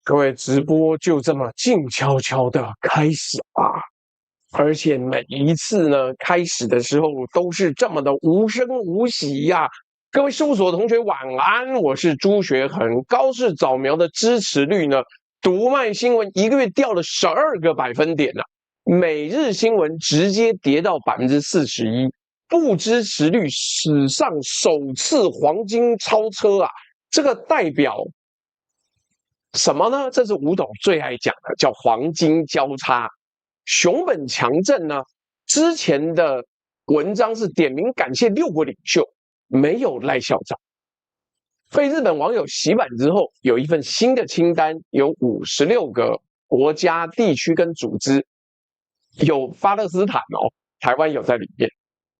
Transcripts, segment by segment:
各位，直播就這麼靜悄悄的開始啊！而且每一次呢，開始的時候都是這麼的無聲無息呀。各位事務所的同學晚安，我是朱學恆。高市早苗的支持率呢，讀賣新聞一個月掉了12個百分點啊，每日新聞直接跌到41%，不支持率史上首次黃金超車啊！這個代表什麼呢？這是吳董最愛講的，叫黃金交叉。熊本強正呢，之前的文章是點名感謝6個領袖，沒有賴校長。被日本網友洗版之後，有一份新的清單，有56個國家、地區跟組織，有巴勒斯坦哦，台灣有在裡面。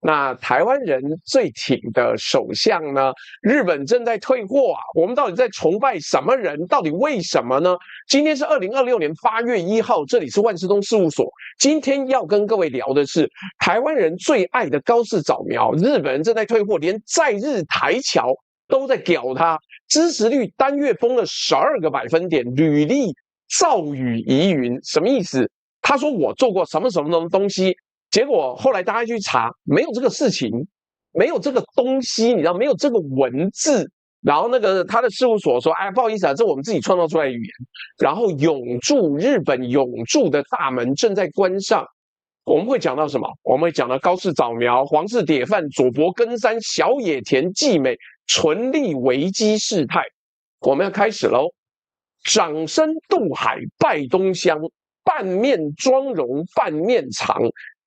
那台灣人最挺的首相呢？日本正在退貨啊！我們到底在崇拜什麼人？到底為什麼呢？今天是2026年8月1號，這裡是萬事通事務所。今天要跟各位聊的是台灣人最愛的高市早苗，日本人正在退貨，連在日台僑都在屌他，支持率單月崩了12個百分點，履歷造語疑雲，什麼意思？他說我做過什麼什麼東西。結果後來大家去查，沒有這個事情，沒有這個東西，你知道，沒有這個文字。然後他的事務所說：“哎，不好意思啊，這我們自己創造出來的語言。”然後日本永駐的大門正在關上。我們會講到什麼？我們會講到高市早苗、黃氏典範、佐伯根山、小野田紀美、純利危機事態。我們要開始嘍！掌聲渡海拜東鄉，半面妝容半面藏。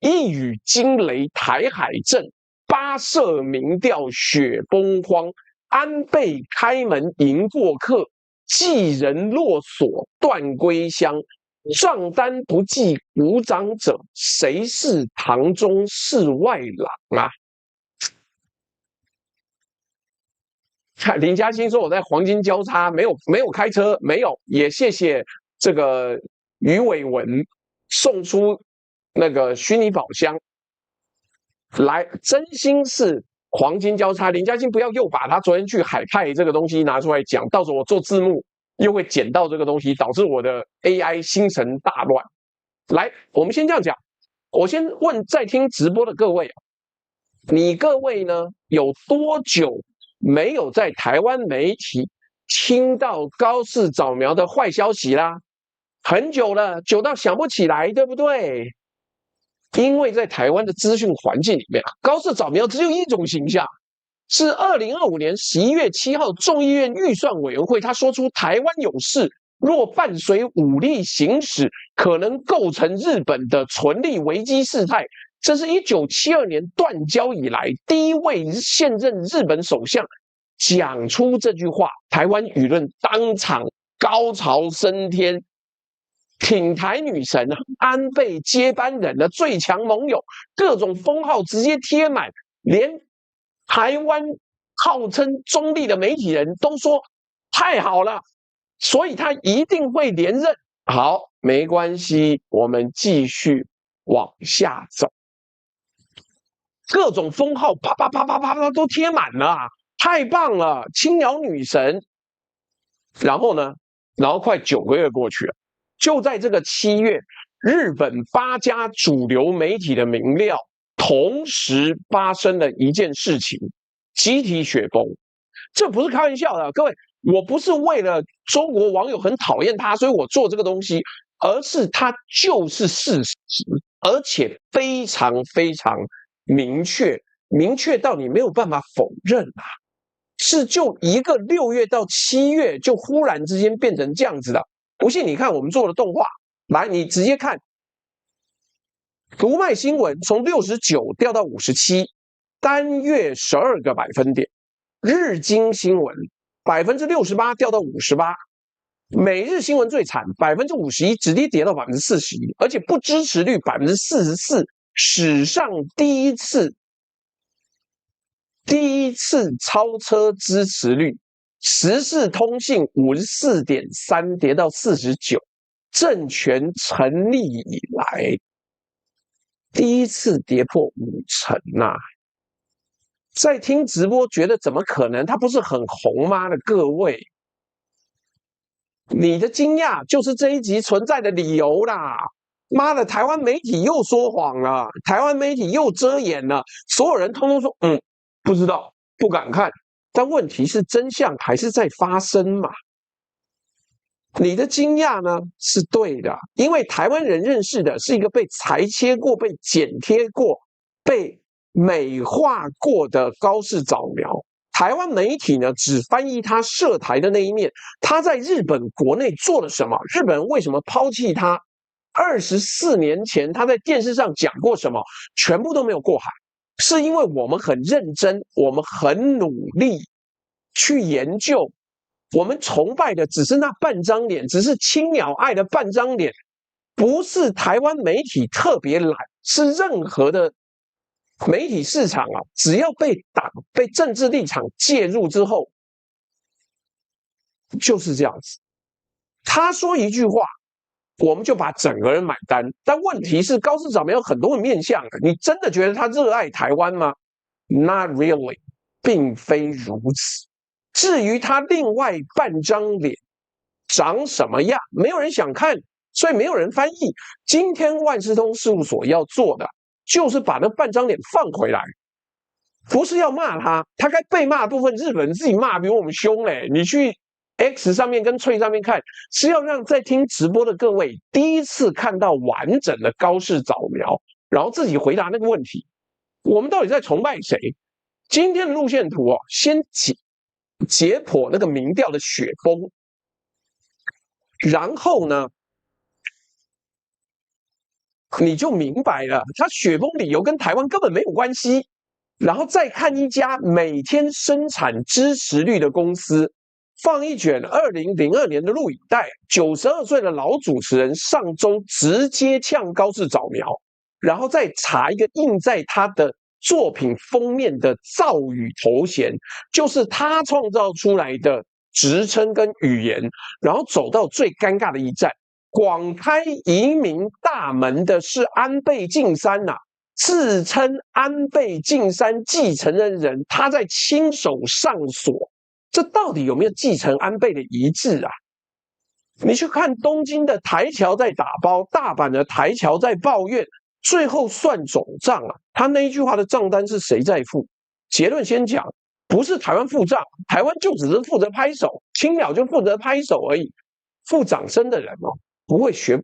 一語驚雷台海震，8社民調雪崩荒，安倍開門迎過客，寄人落鎖斷歸鄉，賬單不記鼓掌者，誰是堂中事外郎啊？林嘉欣說我在黃金交叉，沒有開車，沒有，也謝謝這個於偉文送出那個虛擬寶箱來，真心是黃金交叉。林嘉欣不要又把他昨天去海派這個東西拿出來講，到時候我做字幕又會剪到這個東西，導致我的 AI 心神大亂。來，我們先這樣講，我先問在聽直播的各位啊，你各位呢有多久沒有在台灣媒體聽到高市早苗的壞消息啦？很久了，久到想不起來，對不對？因為在台灣的資訊環境裡面，高市早苗只有一種形象，是2025年11月7號眾議院預算委員會，他說出台灣有事，若伴隨武力行使，可能構成日本的純利危機事態。這是1972年斷交以來第一位現任日本首相講出這句話，台灣輿論當場高潮升天。挺台女神安倍接班人的最強盟友，各種封號直接貼滿，連台灣號稱中立的媒體人都說太好了，所以他一定會連任。好，沒關係，我們繼續往下走。各種封號啪啪啪啪啪啪都貼滿了，太棒了，青鳥女神。然後呢？然後快9個月過去了。就在這個7月，日本8家主流媒體的民調同時發生了一件事情，集體雪崩。這不是開玩笑的，各位，我不是為了中國網友很討厭他，所以我做這個東西，而是它就是事實，而且非常非常明確，明確到你沒有辦法否認啊！是就一個6月到7月，就忽然之間變成這樣子的。不信你看我們做的動畫，來，你直接看，讀賣新聞從69掉到57，單月12個百分點；日經新聞68%掉到58%，每日新聞最慘51%，直接跌到41%，而且不支持率44%，史上第一次超車支持率。時事通信54.3跌到49，政權成立以來第一次跌破50%啊！在聽直播覺得怎麼可能？他不是很紅嗎？的各位，你的驚訝就是這一集存在的理由啦！媽的，台灣媒體又說謊了，台灣媒體又遮掩了，所有人通通說不知道，不敢看。但問題是真相還是在發生嘛？你的驚訝呢是對的，因為台灣人認識的是一個被裁切過、被剪貼過、被美化過的高市早苗。台灣媒體呢只翻譯他涉台的那一面，他在日本國內做了什麼？日本人為什麼拋棄他？24年前他在電視上講過什麼？全部都沒有過海，是因為我們很認真，我們很努力去研究。我們崇拜的只是那半張臉，只是青鳥愛的半張臉，不是台灣媒體特別懶，是任何的媒體市場啊，只要被黨、被政治立場介入之後，就是這樣子。他說一句話，我們就把整個人買單。但問題是，高市早苗有很多的面向，你真的覺得他熱愛台灣嗎？ Not really， 並非如此。至於他另外半張臉長什麼樣，沒有人想看，所以沒有人翻譯。今天萬事通事務所要做的，就是把那半張臉放回來，不是要罵他，他該被罵的部分，日本人自己罵比我們兇嘞。你去 X 上面跟脆上面看，是要讓在聽直播的各位第一次看到完整的高市早苗，然後自己回答那個問題：我們到底在崇拜誰？今天的路線圖先解剖那個民調的雪崩，然後呢，你就明白了，他雪崩理由跟台灣根本沒有關係。然後再看一家每天生產支持率的公司，放一卷2002年的錄影帶，92歲的老主持人上周直接嗆高市早苗，然後再查一個印在他的作品封面的造語頭衔，就是他創造出來的職稱跟語言，然後走到最尷尬的一站，廣開移民大門的是安倍晉三吶，自稱安倍晉三繼承的人，他在親手上鎖，這到底有沒有繼承安倍的遺志啊？你去看東京的台橋在打包，大阪的台橋在抱怨。最後算總賬啊，他那一句話的賬單是誰在付？結論先講，不是台灣付賬，台灣就只是負責拍手，青鳥就負責拍手而已。付掌聲的人不會學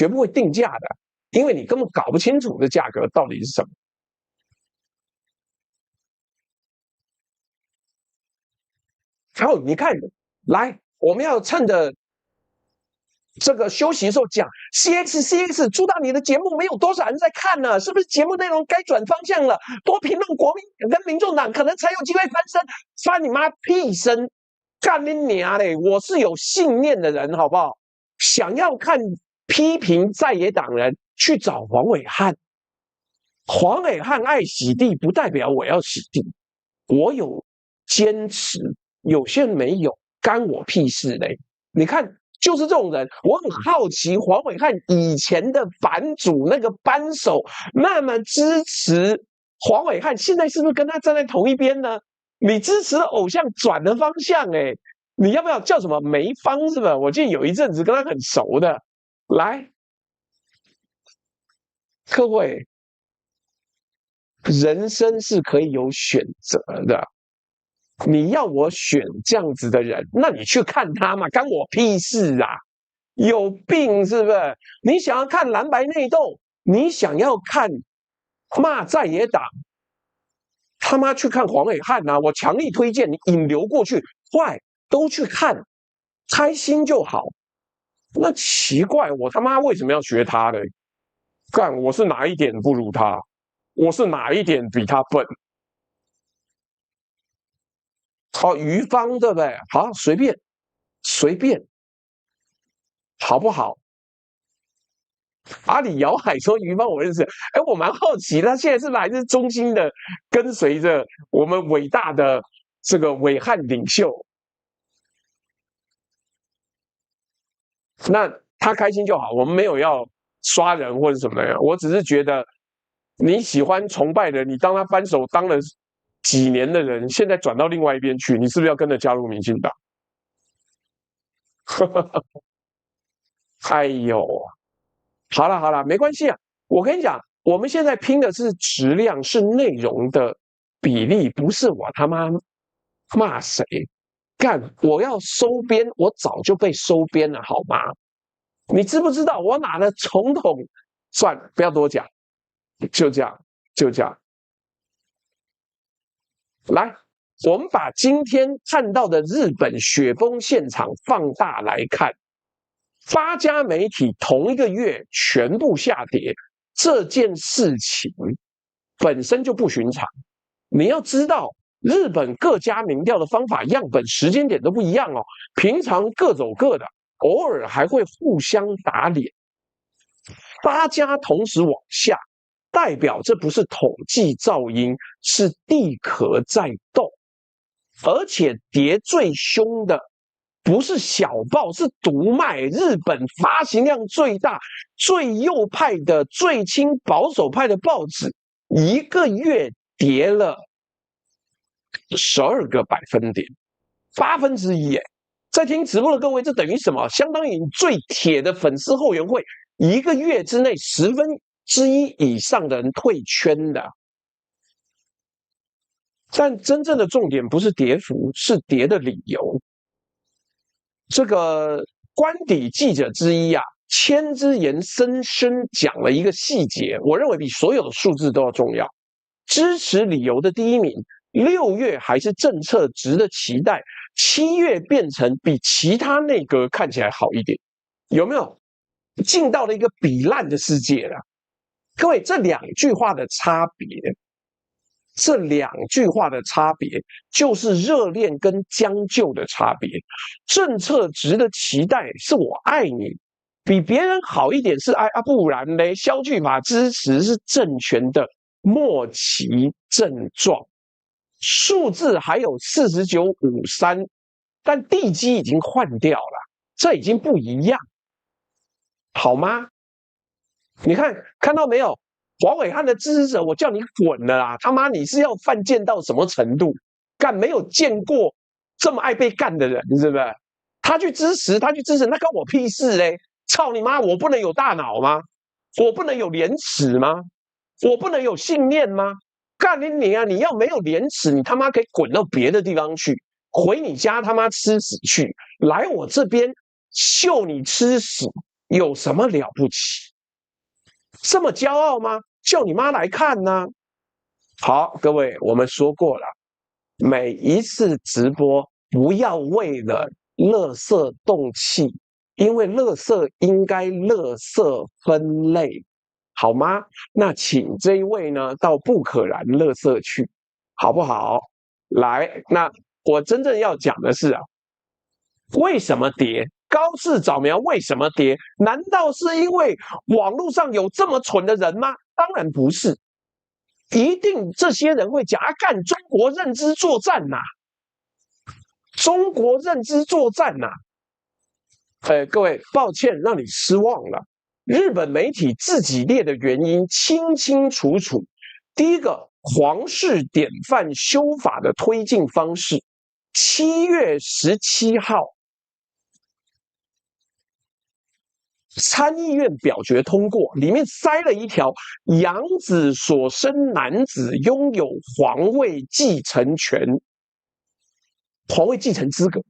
不會定價的，因為你根本搞不清楚這價格到底是什麼。然後你看，來，我們要趁着這個休息的時候講 CX， 知道你的節目沒有多少人在看呢，是不是節目內容該轉方向了？多評論國民跟民眾黨，可能才有機會翻身。翻你媽屁身，幹你娘嘞！我是有信念的人，好不好？想要看批評在野黨人，去找黃暐瀚。黃暐瀚愛洗地，不代表我要洗地。我有堅持，有些人沒有，干我屁事嘞！你看。就是這種人，我很好奇黃暐瀚以前的版主那個扳手那麼支持黃暐瀚，現在是不是跟他站在同一邊呢？你支持的偶像轉了方向你要不要叫什麼梅芳是吧？我記得有一陣子跟他很熟的。來，各位，人生是可以有選擇的。你要我選這樣子的人，那你去看他嘛，干我屁事啊！有病是不是？你想要看藍白內鬥，你想要看罵在野黨，他媽去看黃暐瀚啊！我強力推薦你引流過去，快都去看，開心就好。那奇怪，我他媽為什麼要學他呢？幹，我是哪一點不如他？我是哪一點比他笨？好，於芳對不對？好，隨便，好不好？阿里姚海說於芳我認識，我蠻好奇，他現在是不是還是忠心的跟隨着我們偉大的這個暐瀚領袖？那他開心就好，我們沒有要刷人或者什麼的，我只是覺得你喜歡崇拜的，你當他扳手當了幾年的人，現在轉到另外一邊去，你是不是要跟着加入民進黨？哎呦，好了好了，沒關係啊。我跟你講，我們現在拼的是質量，是內容的比例，不是我他媽罵誰。幹，我要收編，我早就被收編了，好嗎？你知不知道我哪的總統？算了，不要多講，就這樣，就這樣。來，我們把今天看到的日本雪崩現場放大來看，8家媒體同一個月全部下跌，這件事情本身就不尋常。你要知道，日本各家民調的方法、樣本、時間點都不一樣哦。平常各走各的，偶爾還會互相打臉。8家同時往下，代表這不是統計噪音，是地殼在動。而且跌最兇的不是小報，是讀賣。日本發行量最大、最右派的、最親保守派的報紙，一個月跌了12個百分點，1/8耶！在聽直播的各位，這等於什麼？相當於你最鐵的粉絲後援會，一個月之內1/10以上的人退圈的。但真正的重點不是跌幅，是跌的理由。這個官邸記者之一啊，千之言深講了一個細節，我認為比所有的數字都要重要。支持理由的第一名，6月還是政策值得期待，7月變成比其他內閣看起來好一點，有沒有？進到了一個比爛的世界了。各位，這兩句話的差別。這兩句話的差別，就是熱戀跟將就的差別。政策值得期待，是我愛你，比別人好一點是愛啊，不然嘞，消去法支持是政權的末期症狀。數字還有49.53，但地基已經換掉了，這已經不一樣，好嗎？你看到沒有？黃暐瀚的支持者，我叫你滾了啦！他媽，你是要犯賤到什麼程度？幹，沒有見過這麼愛被幹的人，是不是？他去支持，那關我屁事嘞！操你媽！我不能有大腦嗎？我不能有廉恥嗎？我不能有信念嗎？幹你啊！你要沒有廉恥，你他媽可以滾到別的地方去，回你家他媽吃屎去！來我這邊秀你吃屎，有什麼了不起？這麼驕傲嗎？叫你媽來看呢！好，各位，我們說過了，每一次直播不要為了垃圾動氣，因為垃圾應該垃圾分類，好嗎？那請這一位呢到不可燃垃圾去，好不好？來，那我真正要講的是啊，為什麼跌？高市早苗為什麼跌？難道是因為網絡上有這麼蠢的人嗎？當然不是，一定這些人會講幹中國認知作戰吶，中國認知作戰吶。各位，抱歉讓你失望了。日本媒體自己列的原因清清楚楚。第一個，皇室典範修法的推進方式，7月17號。參議院表決通過，裡面塞了一條養子所生男子擁有皇位繼承權、皇位繼承資格。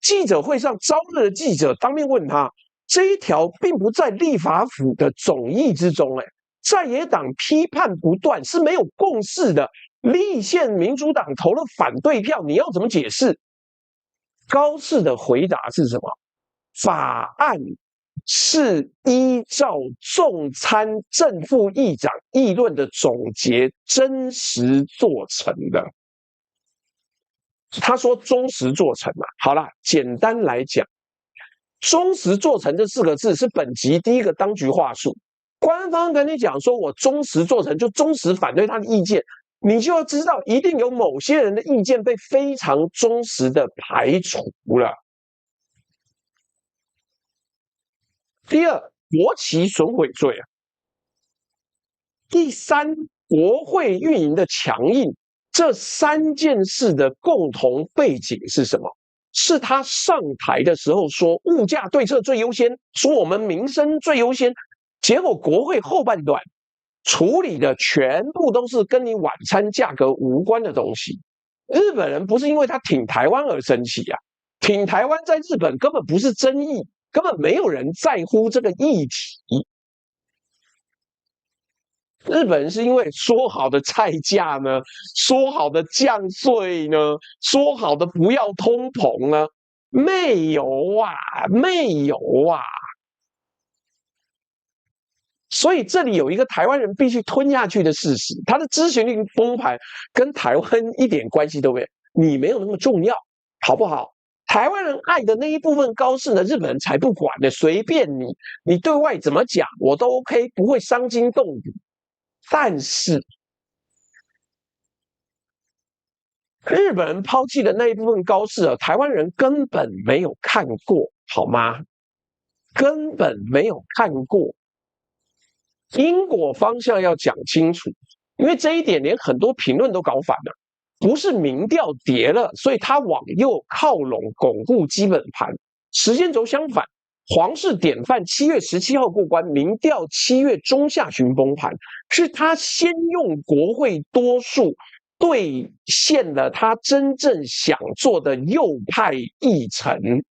記者會上，朝日的記者當面問他，這一條並不在立法府的總議之中，在野黨批判不斷，是沒有共識的。立憲民主黨投了反對票，你要怎麼解釋？高市的回答是什麼？法案是依照眾參正副議長議論的總結真實做成的。他說忠實做成嘛，好啦，簡單來講，忠實做成這4個字是本集第一個當局話術。官方跟你講說我忠實做成，就忠實反對他的意見，你就要知道一定有某些人的意見被非常忠實的排除了。第二，國旗損毀罪啊。第三，國會運營的強硬。這3件事的共同背景是什麼？是他上台的時候說物價對策最優先，說我們民生最優先，結果國會後半段處理的全部都是跟你晚餐價格無關的東西。日本人不是因為他挺台灣而生氣啊，挺台灣在日本根本不是爭議，根本沒有人在乎這個議題。日本人是因為說好的菜價呢，說好的降稅呢，說好的不要通膨呢，沒有啊，沒有啊。所以這裡有一個台灣人必須吞下去的事實，他的諮詢令崩盤跟台灣一點關係都沒有，你沒有那麼重要，好不好？台灣人愛的那一部分高市呢，日本人才不管的，隨便你，你對外怎麼講我都 OK， 不會傷筋動骨。但是日本人拋棄的那一部分高市啊，台灣人根本沒有看過，好嗎？根本沒有看過。因果方向要講清楚，因為這一點連很多評論都搞反了。不是民調跌了，所以他往右靠攏鞏固基本盤。時間軸相反，黃氏典範7月17號過關，民調7月中下旬崩盤，是他先用國會多數兌現了他真正想做的右派議程。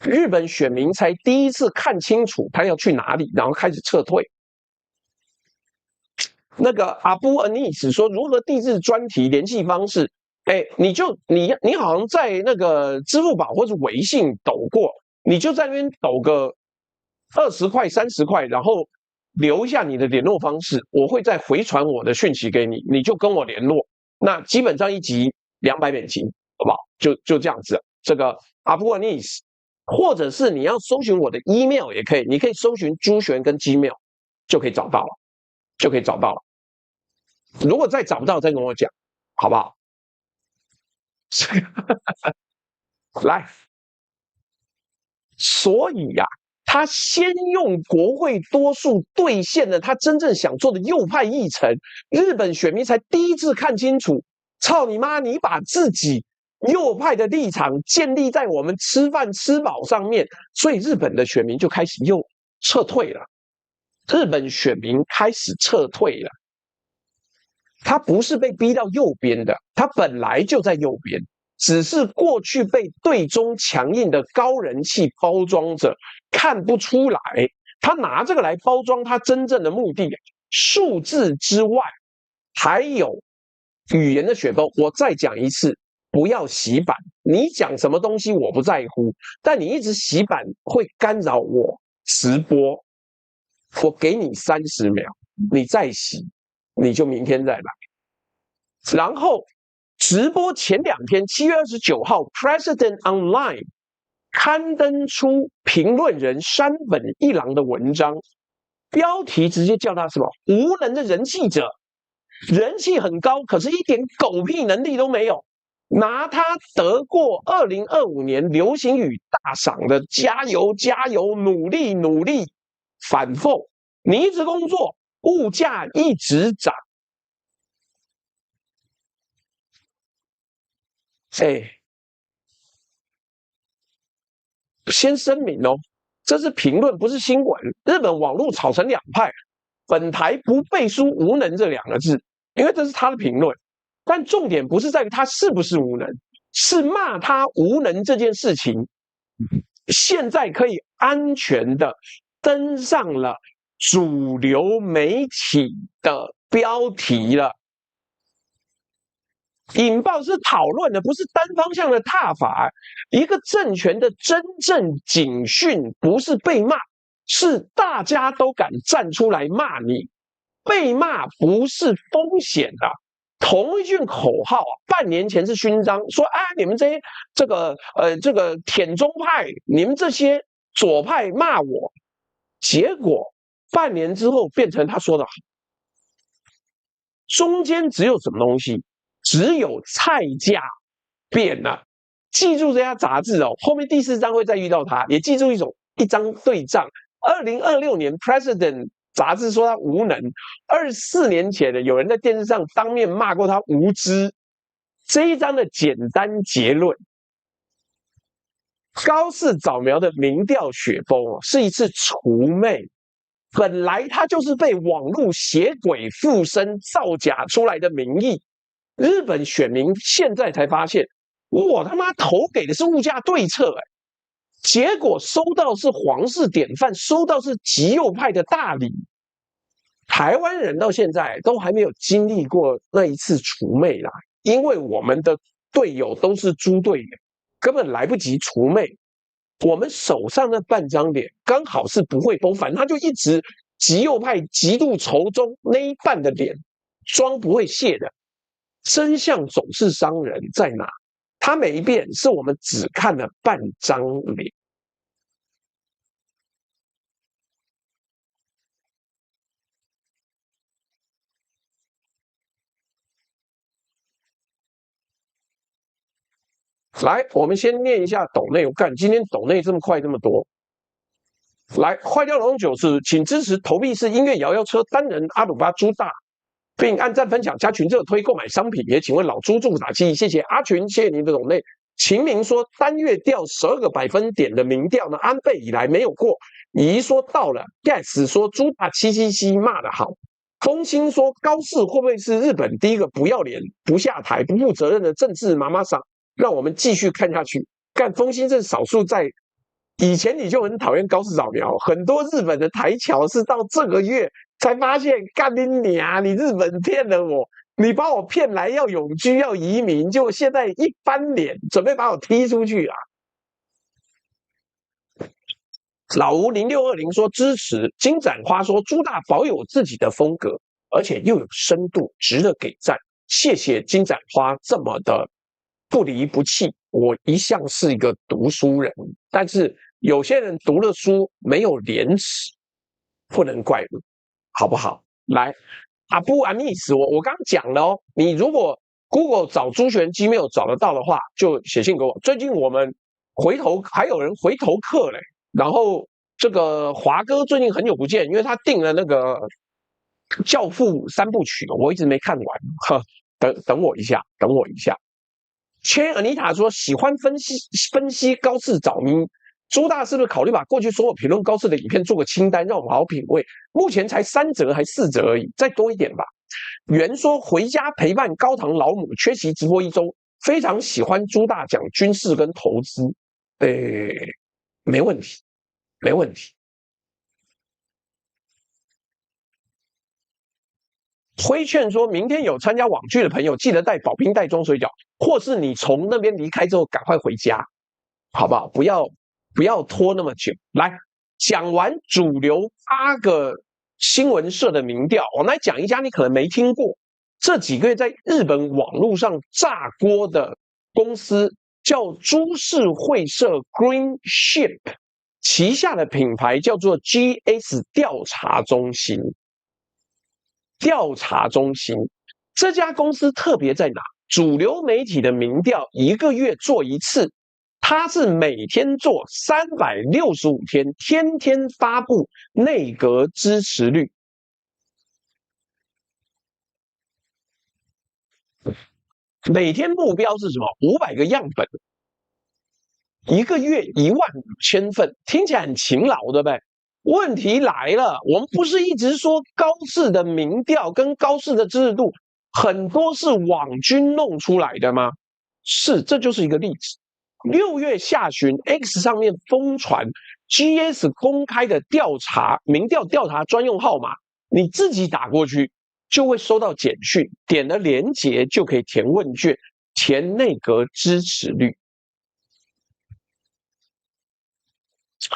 日本選民才第一次看清楚他要去哪裡，然後開始撤退。那個阿布恩尼斯說如何地質專題聯繫方式，你好像在那個支付寶或者微信抖過，你就在那邊抖個20塊30塊，然後留一下你的聯絡方式，我會再回傳我的訊息給你，你就跟我聯絡。那基本上一集$200，好不好？就這樣子。這個阿布恩尼斯。或者是你要搜尋我的 email 也可以，你可以搜尋朱璇跟 Gmail 就可以找到了，就可以找到了。如果再找不到，再跟我講，好不好？來，所以呀，他先用國會多數兌現了他真正想做的右派議程，日本選民才第一次看清楚。操你媽！你把自己右派的立場建立在我們吃飯吃飽上面，所以日本的選民就開始又撤退了。日本選民開始撤退了，他不是被逼到右邊的，他本來就在右邊，只是過去被對中強硬的高人氣包裝着，看不出來。他拿這個來包裝他真正的目的，數字之外，還有語言的選擇。我再講一次。不要洗版，你講什麼東西我不在乎，但你一直洗版會干擾我直播。我給你30秒，你再洗，你就明天再來。然後直播前2天，7月29號 ，President Online 刊登出評論人山本一郎的文章，標題直接叫他什麼？無能的人氣者，人氣很高，可是一點狗屁能力都沒有。拿他得過2025年流行語大賞的加油加油，努力努力，反諷你一直工作，物價一直漲。先聲明哦，這是評論，不是新聞。日本網絡吵成2派，本台不背書無能這2個字，因為這是他的評論。但重點不是在於他是不是無能，是罵他無能這件事情，現在可以安全的登上了主流媒體的標題了。引爆是討論的，不是單方向的撻伐。一個政權的真正警訊不是被罵，是大家都敢站出來罵你。被罵不是風險的。同一句口號啊，半年前是勳章，說啊，你們這些這個舔中派，你們這些左派罵我，結果半年之後變成他說的好，中間只有什麼東西？只有菜價變了。記住這家雜誌哦，後面第4章會再遇到他，也記住一張對賬。2026年 President 雜誌說他無能，24年前的有人在電視上當面罵過他無知，這一章的簡單結論：高市早苗的民調雪崩是一次除魅，本來它就是被網絡邪鬼附身造假出來的民意。日本選民現在才發現，我他媽投給的是物價對策，結果收到是皇室典範，收到是極右派的大禮。台灣人到現在都還沒有經歷過那一次除魅啦，因為我們的隊友都是豬隊友，根本來不及除魅。我們手上那半張臉剛好是不會崩，反正他就一直極右派極度仇中那一半的臉裝不會卸的。真相總是傷人，在哪？他沒變，是我們只看了半張臉。來，我們先念一下抖內。我看今天抖內這麼快，這麼多。來，壞掉龙九是，請支持投幣式音樂搖搖車單人阿魯巴豬大，並按讚分享加群熱推購買商品。也請問老豬助打氣，謝謝阿群，謝謝您的抖內。秦明說單月掉12個百分點的民調呢，安倍以來沒有過。乙說到了 ，Gas 說豬大777罵得好。風興說高市會不會是日本第一個不要臉、不下台、不負責任的政治媽媽桑？讓我們繼續看下去。幹風興這少數在以前你就很討厭高市早苗，很多日本的台僑是到這個月才發現，幹你娘！你日本騙了我，你把我騙來要永居要移民，結果現在一翻臉，準備把我踢出去啊！老吳0620說支持，金盞花說朱大保有自己的風格，而且又有深度，值得給讚。謝謝金盞花這麼的不離不棄。我一向是一個讀書人，但是有些人讀了書沒有廉恥，不能怪我，好不好？來，阿布安尼斯，我剛講了哦，你如果 Google 找朱玄基沒有找得到的話，就寫信給我。最近我們還有人回頭客嘞，然後這個華哥最近很久不見，因為他訂了那個《教父》3部曲，我一直沒看完，等我一下，等我一下。切爾尼塔說喜歡分析高市早咪，朱大是不是考慮把過去所有評論高市的影片做個清單，讓我們好好品味？目前才3則還4則而已，再多一點吧。袁說回家陪伴高堂老母，缺席直播1周，非常喜歡朱大講軍事跟投資，沒問題，沒問題。揮勸說明天有參加網劇的朋友，記得帶保冰袋裝水餃，或是你從那邊離開之後趕快回家，好不好？不要拖那麼久。來，講完主流8個新聞社的民調，我們來講一家你可能沒聽過，這幾個月在日本網絡上炸鍋的公司，叫株式會社 Green Ship， 旗下的品牌叫做 GS 調查中心。調查中心這家公司特別在哪？主流媒體的民調1個月做1次，它是每天做365天，天天發布內閣支持率。每天目標是什麼？500個樣本，1個月15000份，聽起來很勤勞，對不對？問題來了，我們不是一直說高市的民調跟高市的支持度很多是網軍弄出來的嗎？是，這就是一個例子。6月下旬 ，X 上面瘋傳 GS 公開的民調調查專用號碼，你自己打過去就會收到簡訊，點了連結就可以填問卷，填內閣支持率。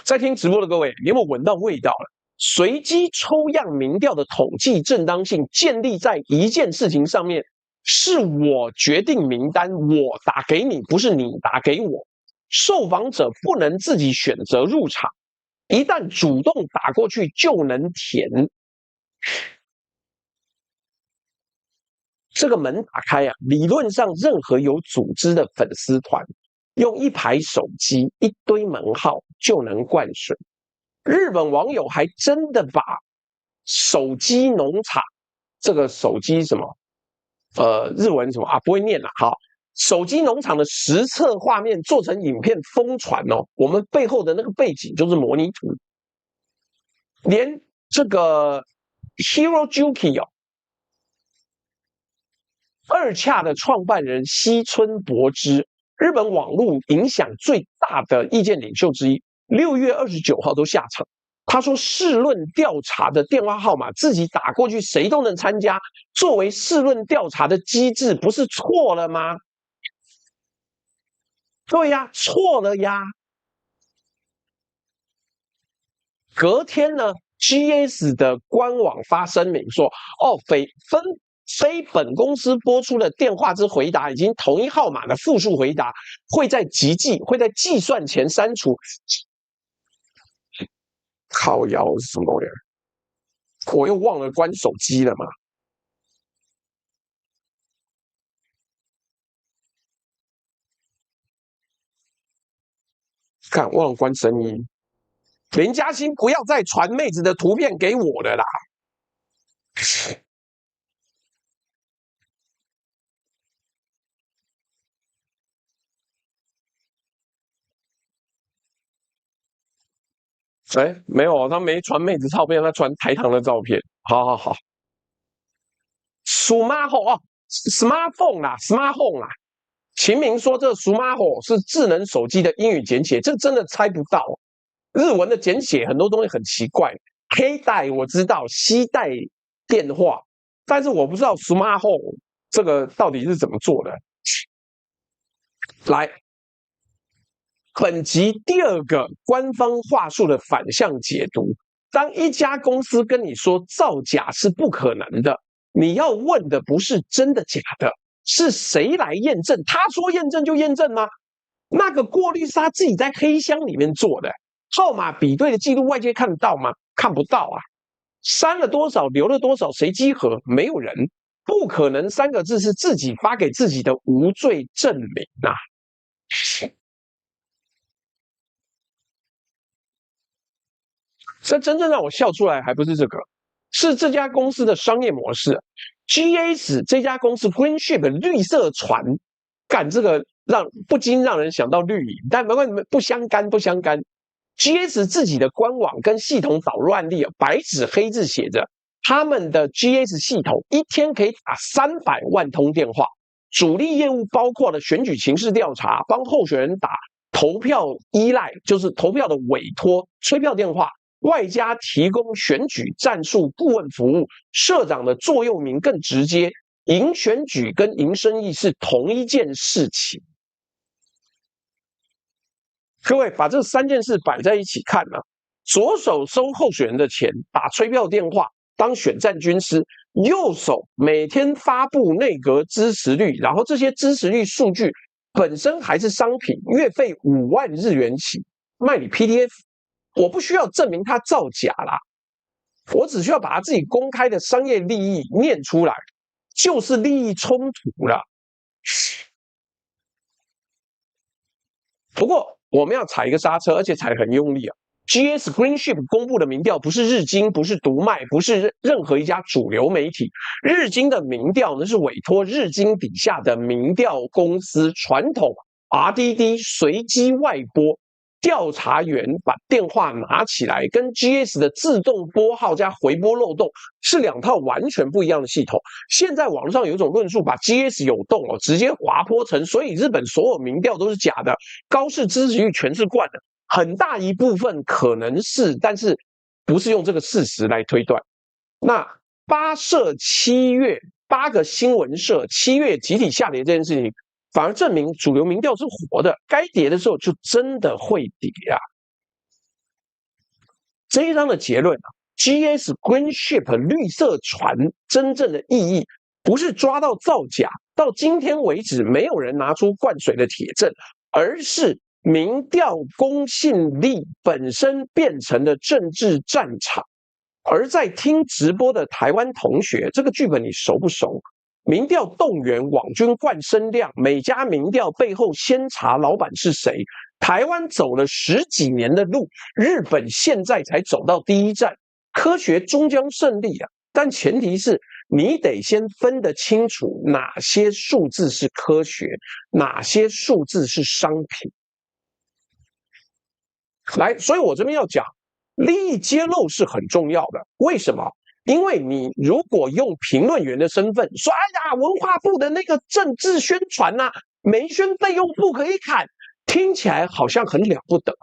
在聽直播的各位，你有沒有聞到味道了？隨機抽樣民調的統計正當性建立在一件事情上面，是我決定名單，我打給你，不是你打給我。受訪者不能自己選擇入場，一旦主動打過去就能填。這個門打開啊，理論上任何有組織的粉絲團，用1排手機、一堆門號就能灌水。日本網友還真的把手機農場，這個手機什麼，日文什麼啊，不會念了。好，手機農場的實測畫面做成影片瘋傳哦，我們背後的那個背景就是模擬圖，連這個 Hirojuki 哦，二洽的創辦人西村博之，日本網絡影響最大的意見領袖之一，6月29號都下場。他說，試論調查的電話號碼自己打過去，誰都能參加。作為試論調查的機制，不是錯了嗎？對呀，錯了呀。隔天呢 ，GS 的官網發聲明說，哦，非本公司播出的電話之回答，以及同一號碼的複數回答，會在計算前刪除。靠腰是什麼東西？我又忘了關手機了嘛？看，忘了關聲音。林嘉欣不要再傳妹子的圖片給我了啦！哎，没有，他沒傳妹子照片，他傳台糖的照片。好。smartphone 哦 ，smartphone 啦 ，smartphone 啦。秦明說這 smartphone 是智能手機的英語簡寫，這真的猜不到。日文的簡寫很多東西很奇怪。黑帶我知道，攜帶電話，但是我不知道 smartphone 這個到底是怎麼做的。來。本集第二個官方話術的反向解讀：當一家公司跟你說造假是不可能的，你要問的不是真的假的，是誰來驗證？他說驗證就驗證嗎？那個過濾是他自己在黑箱裡面做的，號碼比對的記錄外界看得到嗎？看不到啊！刪了多少，留了多少，誰稽核？沒有人，不可能3個字是自己發給自己的無罪證明啊！這真正讓我笑出來，還不是這個，是這家公司的商業模式。GS 這家公司 Greenship 綠色船，幹這個不禁讓人想到綠營，但沒關係，不相干。GS 自己的官網跟系統導入案例，白紙黑字寫着，他們的 GS 系統一天可以打300萬通電話，主力業務包括了選舉情勢調查，幫候選人打投票依賴，就是投票的委託催票電話。外加提供選舉戰術顧問服務，社長的座右銘更直接：贏選舉跟贏生意是同一件事情。各位把這3件事擺在一起看啊，左手收候選人的錢，打催票電話，當選戰軍師；右手每天發布內閣支持率，然後這些支持率數據本身還是商品，月費5萬日元起，賣你 PDF。我不需要證明他造假啦，我只需要把他自己公開的商業利益念出來，就是利益衝突了。不過我們要踩一個剎車，而且踩得很用力啊。GS Greenship 公布的民調不是日經，不是讀賣，不是任何一家主流媒體。日經的民調呢是委託日經底下的民調公司傳統 RDD 隨機外播。調查員把電話拿起來，跟 GS 的自動撥號加回撥漏洞是2套完全不一樣的系統。現在網絡上有一種論述，把 GS 有洞哦，直接滑坡成，所以日本所有民調都是假的，高市支持率全是慣的。很大一部分可能是，但是不是用這個事實來推斷。那8個新聞社7月集體下跌這件事情，反而證明主流民調是活的，該跌的時候就真的會跌啊。這一章的結論啊 ，GS Greenship 綠色船真正的意義不是抓到造假，到今天為止沒有人拿出灌水的鐵證，而是民調公信力本身變成了政治戰場。而在聽直播的台灣同學，這個劇本你熟不熟？民調動員網軍灌聲量，每家民調背後先查老闆是誰。台灣走了10幾年的路，日本現在才走到第一站。科學終將勝利啊，但前提是你得先分得清楚哪些數字是科學，哪些數字是商品。来，所以我這邊要講，利益揭露是很重要的。為什麼？因為你如果用評論員的身份說，哎呀，文化部的那個政治宣傳吶，媒宣費用不可以砍，聽起來好像很了不得。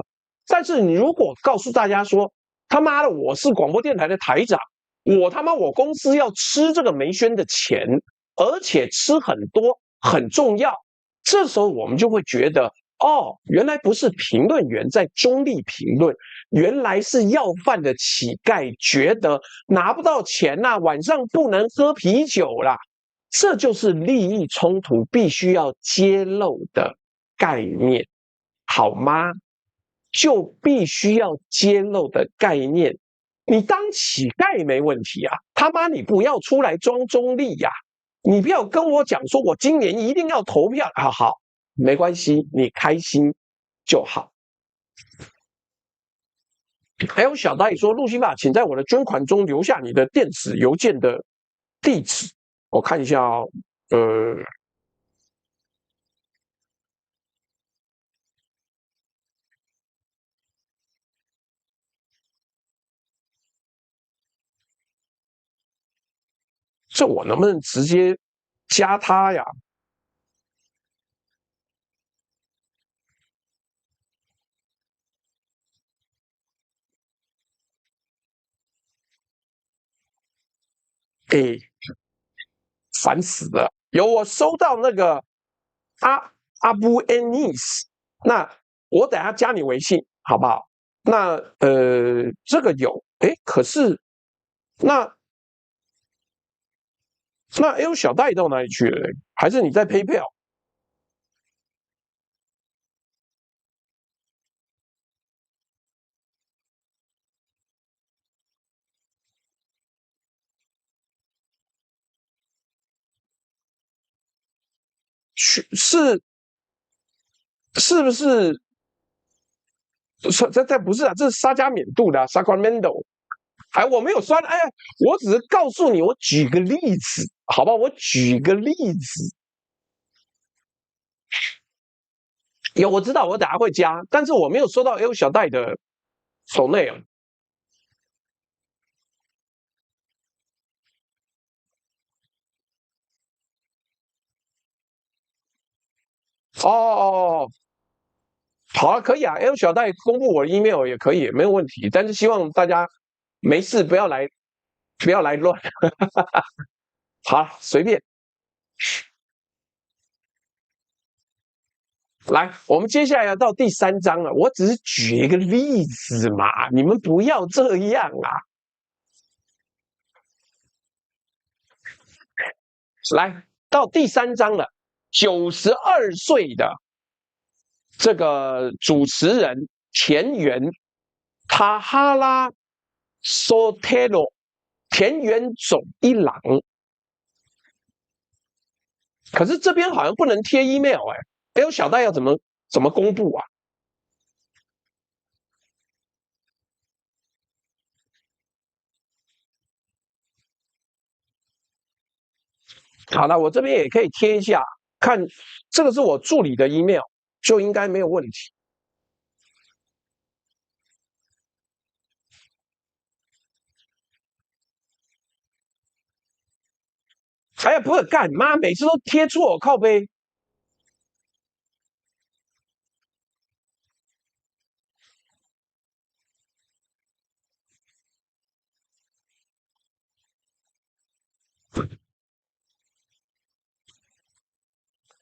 但是你如果告訴大家說，他媽的，我是廣播電台的台長，我公司要吃這個媒宣的錢，而且吃很多，很重要。這時候我們就會覺得，哦，原來不是評論員在中立評論，原來是要飯的乞丐覺得拿不到錢啦，晚上不能喝啤酒啦。這就是利益衝突必須要揭露的概念，好嗎？就必須要揭露的概念。你當乞丐沒問題啊，他媽你不要出來裝中立呀！你不要跟我講說我今年一定要投票啊，好，沒關係，你開心就好。還有小大爺說，路西法，請在我的捐款中留下你的電子郵件的地址。我看一下哦，這我能不能直接加他呀？哎，煩死了！有我收到那個阿布安尼斯，那我等下加你微信好不好？那這個有，哎，可是那 L 小戴到哪裡去了嘞？還是你在 PayPal？是不是？这不是啊，这是沙加缅度的Sacramento。哎，我沒有酸，哎，我只是告訴你，我舉個例子，好吧？我舉個例子。有，我知道，我等下會加，但是我沒有收到 L 小戴的手內啊。哦，好啊，可以啊，L 小戴公布我的 email 也可以，沒有問題。但是希望大家沒事不要來亂。好，隨便。來，我們接下來要到第3章了。我只是舉一個例子嘛，你們不要這樣啊。來到第3章了，92歲的這個主持人田園塔哈拉索特羅田園總一郎，可是這邊好像不能貼 email 哎呦，小戴要怎麼公布啊？好了，我這邊也可以貼一下，看這個是我助理的 email，就應該沒有問題。哎呀，不是幹媽，每次都貼錯，靠背。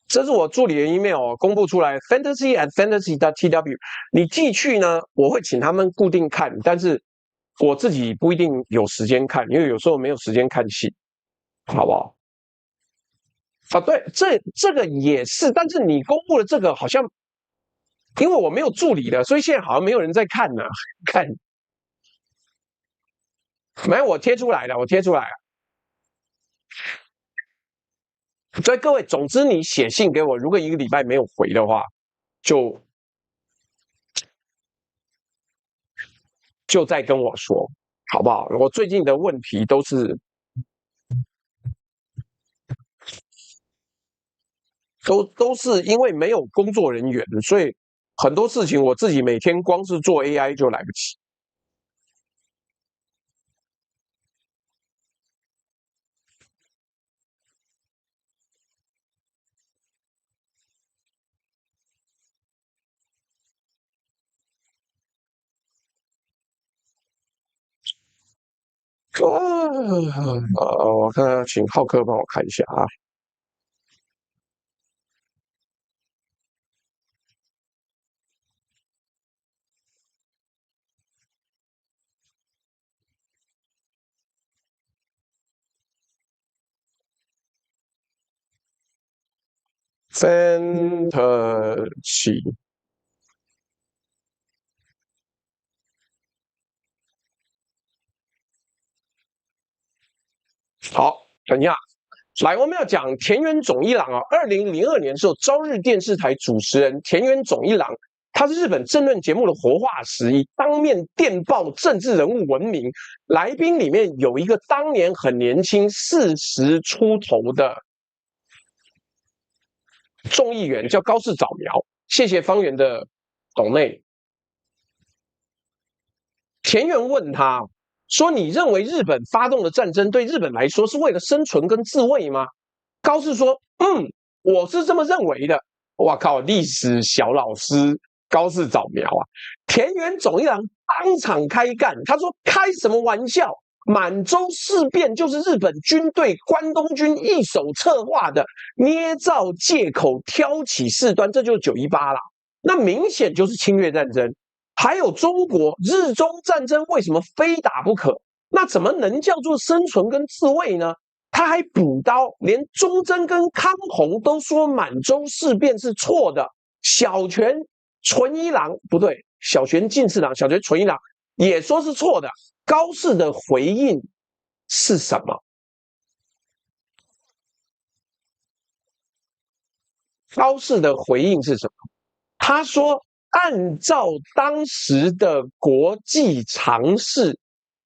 這是我助理的 email 公布出來 fantasy@fantasy.tw， 你寄去呢，我會請他們固定看，但是我自己不一定有時間看，因為有時候沒有時間看戲，好不好？啊，對，這個也是，但是你公布的這個好像，因為我沒有助理了，所以現在好像沒有人在看呢。看，沒有，我貼出來了，我貼出來了。所以各位，總之你寫信給我，如果1個禮拜沒有回的話，就再跟我說，好不好？我最近的問題都是都是因為沒有工作人員，所以很多事情我自己每天光是做 AI 就來不及。我看看，請浩克幫我看一下啊。Fantasy， 好，等一下，來，我們要講田園總一郎啊。2002年的時候，朝日電視台主持人田園總一郎，他是日本政論節目的活化石，以當面電報政治人物聞名。來賓裡面有一個當年很年輕，40出頭的眾議員，叫高市早苗。謝謝方圓的抖內。田園問他說：“你認為日本發動的戰爭對日本來說是為了生存跟自衛嗎？”高市說：“我是這麼認為的。”哇靠，歷史小老師高市早苗啊！田園總一郎當場開幹，他說：“開什麼玩笑？滿洲事變就是日本軍隊關東軍一手策劃的，捏造借口挑起事端，這就是918啦。那明顯就是侵略戰爭。還有中國日中戰爭為什麼非打不可？那怎麼能叫做生存跟自衛呢？”他還補刀，連中曾跟康弘都說滿洲事變是錯的。小泉純一郎不对，小泉进次郎、小泉纯一郎也說是錯的。高市的回應是什麼？高市的回應是什麼？他說，按照當時的國際常識，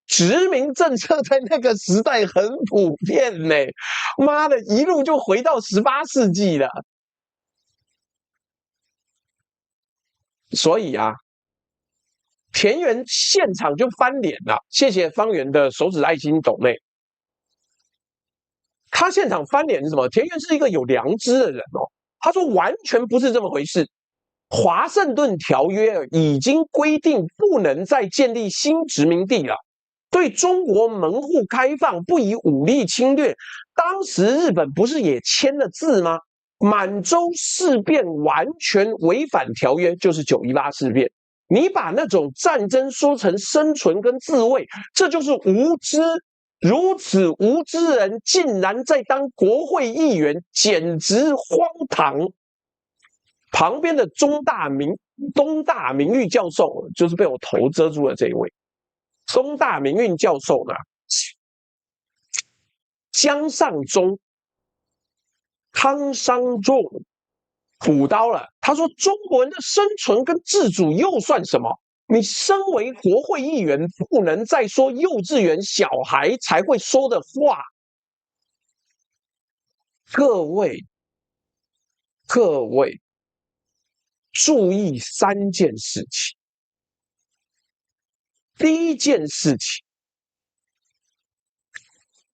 殖民政策在那個時代很普遍呢，媽的，一路就回到18世紀了。所以啊，田園現場就翻臉了。謝謝方圓的手指愛心抖內。他現場翻臉是什麼？田園是一個有良知的人哦。他說完全不是這麼回事。華盛頓條約已經規定不能再建立新殖民地了。對中國門戶開放，不以武力侵略。當時日本不是也簽了字嗎？滿洲事變完全違反條約，就是918事變。你把那種戰爭說成生存跟自衛，這就是無知。如此無知人竟然在當國會議員，簡直荒唐。旁邊的東大名譽教授，就是被我頭遮住了這一位。東大名譽教授呢，江上忠、康商仲補刀了。他說：“中國人的生存跟自主又算什麼？你身為國會議員，不能再說幼稚園小孩才會說的話。”各位，注意3件事情。第一件事情，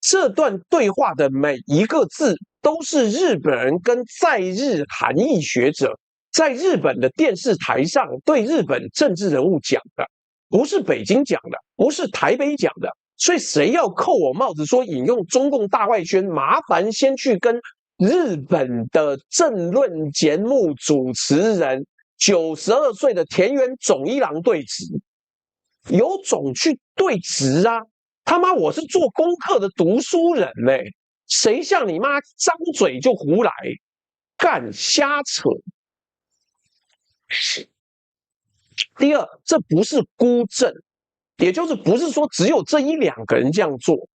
這段對話的每一個字都是日本人跟在日韓裔學者在日本的電視台上對日本政治人物講的，不是北京講的，不是台北講的。所以誰要扣我帽子說引用中共大外宣，麻煩先去跟日本的政論節目主持人92歲的田園總一郎對質。有種去對質啊！他媽，我是做功課的讀書人嘞，誰像你媽張嘴就胡來，幹瞎扯。第二，這不是孤證，也就是不是說只有這1-2個人這樣做。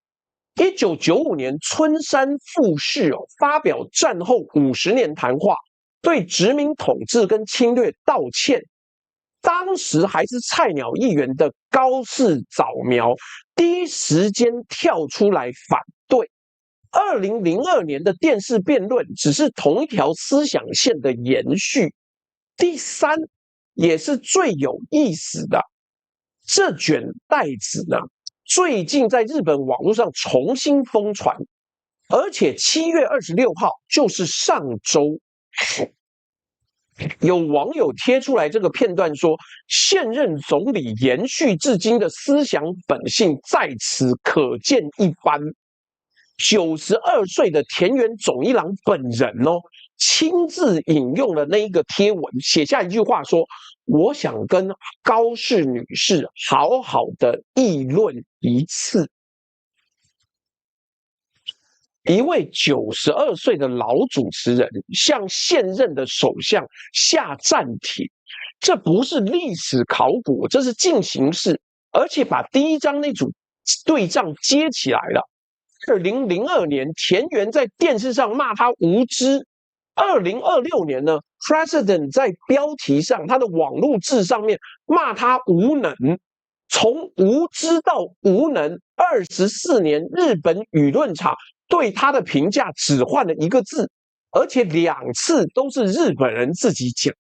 1995年，村山富市發表戰後50年談話，對殖民統治跟侵略道歉。當時還是菜鳥議員的高市早苗第一時間跳出來反對。2002年的電視辯論只是同一條思想線的延續。第三，也是最有意思的，這卷帶子呢，最近在日本網絡上重新瘋傳，而且7月26號，就是上周，有網友貼出來這個片段說，現任總理延續至今的思想本性在此可見一斑。92歲的田原總一郎本人親自引用了那一個貼文，寫下一句話說：“我想跟高市女士好好的議論一次。”一位92歲的老主持人向現任的首相下暫帖，這不是歷史考古，這是進行式，而且把第一章那組對仗接起來了。2002年，田原在電視上罵他無知；2026年呢 ，President 在標題上，他的網絡字上面罵他無能。從無知到無能，24年，日本輿論場對他的評價只換了一個字，而且2次都是日本人自己講。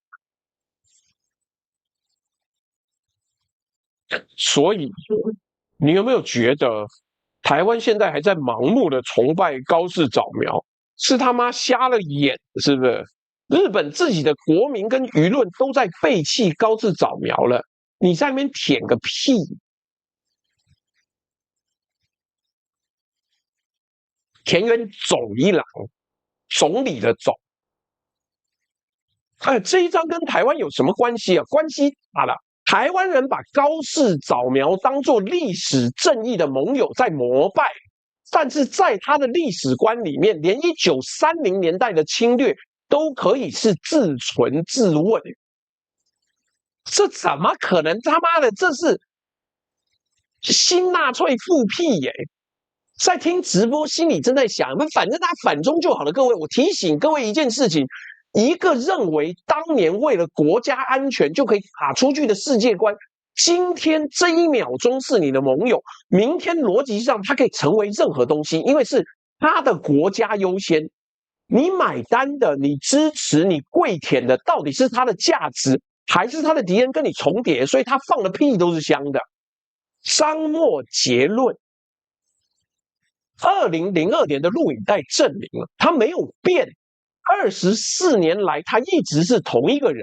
所以，你有沒有覺得台灣現在還在盲目的崇拜高市早苗，是他媽瞎了眼，是不是？日本自己的國民跟輿論都在背棄高市早苗了，你在那邊舔個屁！田原總一郎，總理的總。這一章跟台灣有什麼關係啊？關係大了。台灣人把高市早苗當作歷史正義的盟友在膜拜，但是在他的歷史觀裡面，連1930年代的侵略都可以是自存自問，這怎麼可能？他媽的，這是新納粹復辟耶！在聽直播，心裡正在想，反正他反中就好了。各位，我提醒各位一件事情。一個認為當年為了國家安全就可以打出去的世界觀，今天這一秒鐘是你的盟友，明天邏輯上他可以成為任何東西，因為是他的國家優先。你買單的，你支持，你跪舔的，到底是他的價值，還是他的敵人跟你重疊？所以他放的屁都是香的。張默結論：2002年的錄影帶證明了他沒有變。24年來，他一直是同一個人，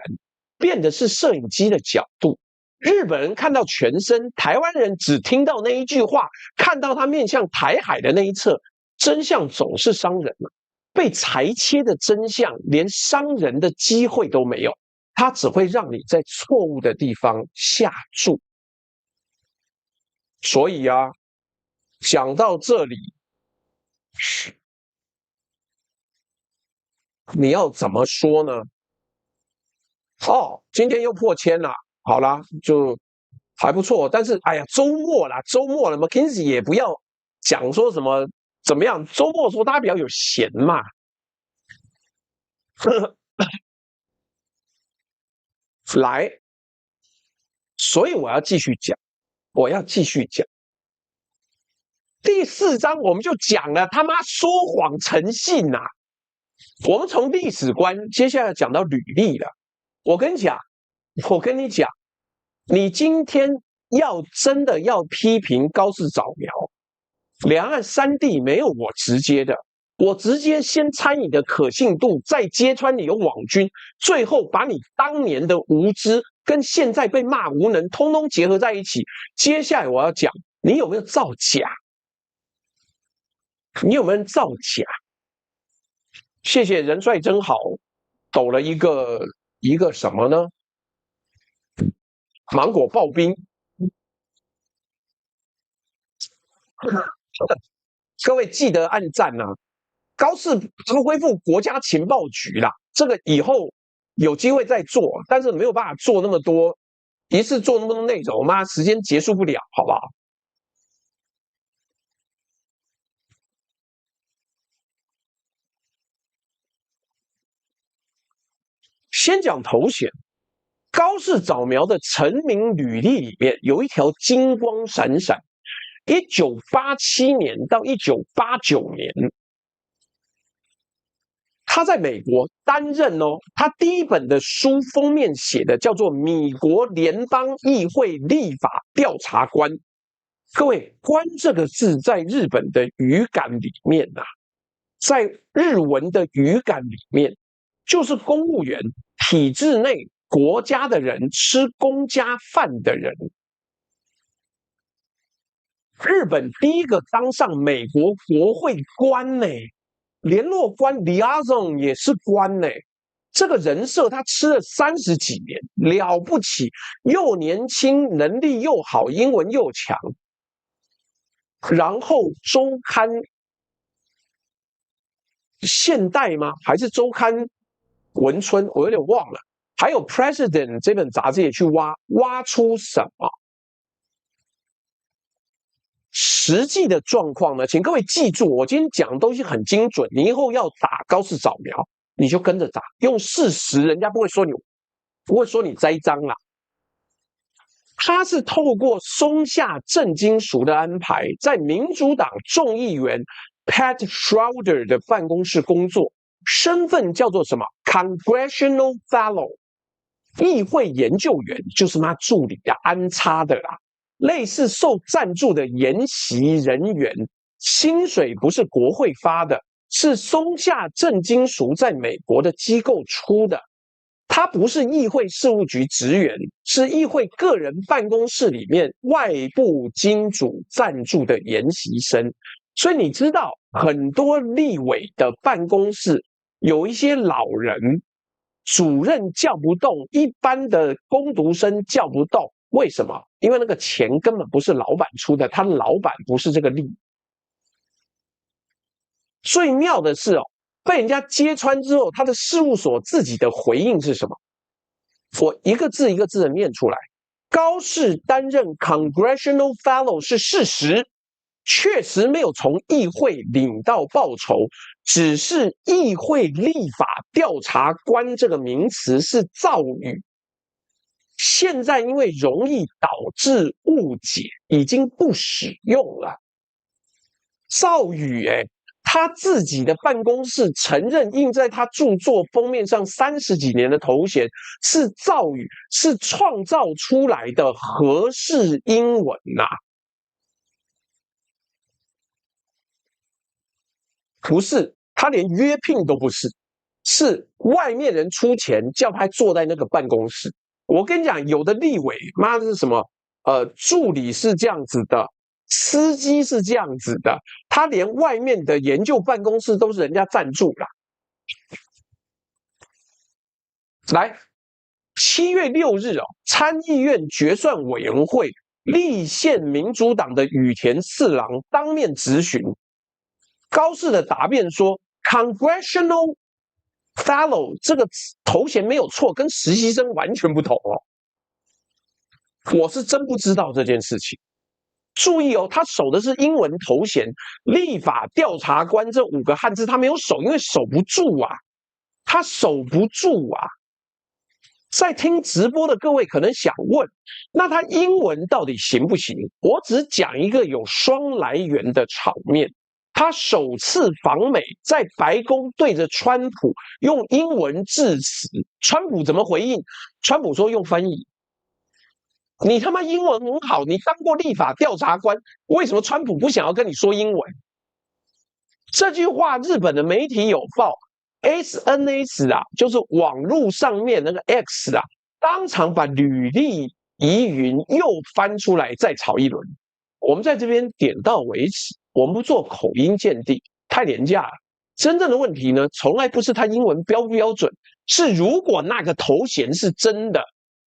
變的是攝影機的角度。日本人看到全身，台灣人只聽到那一句話，看到他面向台海的那一側。真相總是傷人嘛，被裁切的真相，連傷人的機會都沒有，它只會讓你在錯誤的地方下注。所以啊，講到這裡，你要怎麼說呢？今天又破千了，好啦，就還不錯。但是，哎呀，周末了 ，McKinsey 也不要講說什麼怎麼樣。周末說大家比較有閒嘛。來，所以我要繼續講。第4章我們就講了他媽說謊成性啊。我們從歷史觀，接下來講到履歷了。我跟你講，你今天真的要批評高市早苗，兩岸三地沒有我直接的，我直接先猜你的可信度，再揭穿你的網軍，最後把你當年的無知跟現在被罵無能通通結合在一起。接下來我要講，你有沒有造假？謝謝人帥真好，抖了一個什麼呢？芒果刨冰。各位記得按讚啊！高市他們恢復國家情報局啦，這個以後有機會再做，但是沒有辦法做那麼多，一次做那麼多內容，媽時間結束不了，好不好？先講头銜，高市早苗的成名履歷裡面有一條金光閃閃，1987年到1989年，他在美國擔任他第一本的書封面寫的叫做米國聯邦議會立法調查官。各位，官這個字在日本的語感裡面在日文的語感裡面，就是公務員、體制內國家的人，吃公家飯的人。日本第一個當上美國國會官呢，聯絡官liaison也是官呢。這個人設他吃了30幾年，了不起，又年輕，能力又好，英文又強。然後周刊現代嗎？還是周刊文春？我有點忘了。還有 President 這本雜誌也去挖出什麼？實際的狀況呢？請各位記住，我今天講的東西很精準，你以後要打高市早苗，你就跟着打，用事實，人家不會說你栽贓啦。他是透過松下正金淑的安排，在民主黨眾議員 Pat Schroeder 的辦公室工作，身份叫做什麼 Congressional Fellow， 議會研究員，就是他助理安插的啦。類似受贊助的研習人員，薪水不是國會發的，是松下正金淑在美國的機構出的。他不是議會事務局職員，是議會個人辦公室裡面外部金主贊助的研習生。所以你知道，很多立委的辦公室有一些老人，主任叫不動，一般的工讀生叫不動。為什麼？因為那個錢根本不是老闆出的，他的老闆不是這個立。最妙的是被人家揭穿之後，他的事務所自己的回應是什麼？我一個字一個字的念出來。高市擔任 Congressional Fellow 是事實，確實沒有從議會領到報酬，只是議會立法調查官這個名詞是造語。現在因為容易導致誤解，已經不使用了。造語他自己的辦公室承認印在他著作封面上30幾年的頭衔是造語，是創造出來的合適英文不是，他連約聘都不是，是外面人出錢叫他坐在那個辦公室。我跟你講，有的立委媽的是什麼？助理是這樣子的，司機是這樣子的，他連外面的研究辦公室都是人家贊助啦。來，7月6日參議院決算委員會立憲民主黨的羽田次郎當面質詢，高市的答辯說 ，Congressional Fellow 這個頭衔沒有錯，跟實習生完全不同我是真不知道這件事情。注意他守的是英文頭衔，立法調查官這5個漢字他沒有守，因為守不住他守不住在聽直播的各位可能想問，那他英文到底行不行？我只講一個有雙來源的場面。他首次訪美，在白宮對着川普用英文致辭，川普怎麼回應？川普說用翻譯。你他媽英文很好，你當過立法調查官，為什麼川普不想要跟你說英文？這句話日本的媒體有報 ，SNS 就是網絡上面那個 X 當場把履歷疑雲又翻出來再炒一輪。我們在這邊點到為止。我們不做口音鑑定，太廉價了。真正的問題呢，從來不是他英文標不標準，是如果那個頭銜是真的，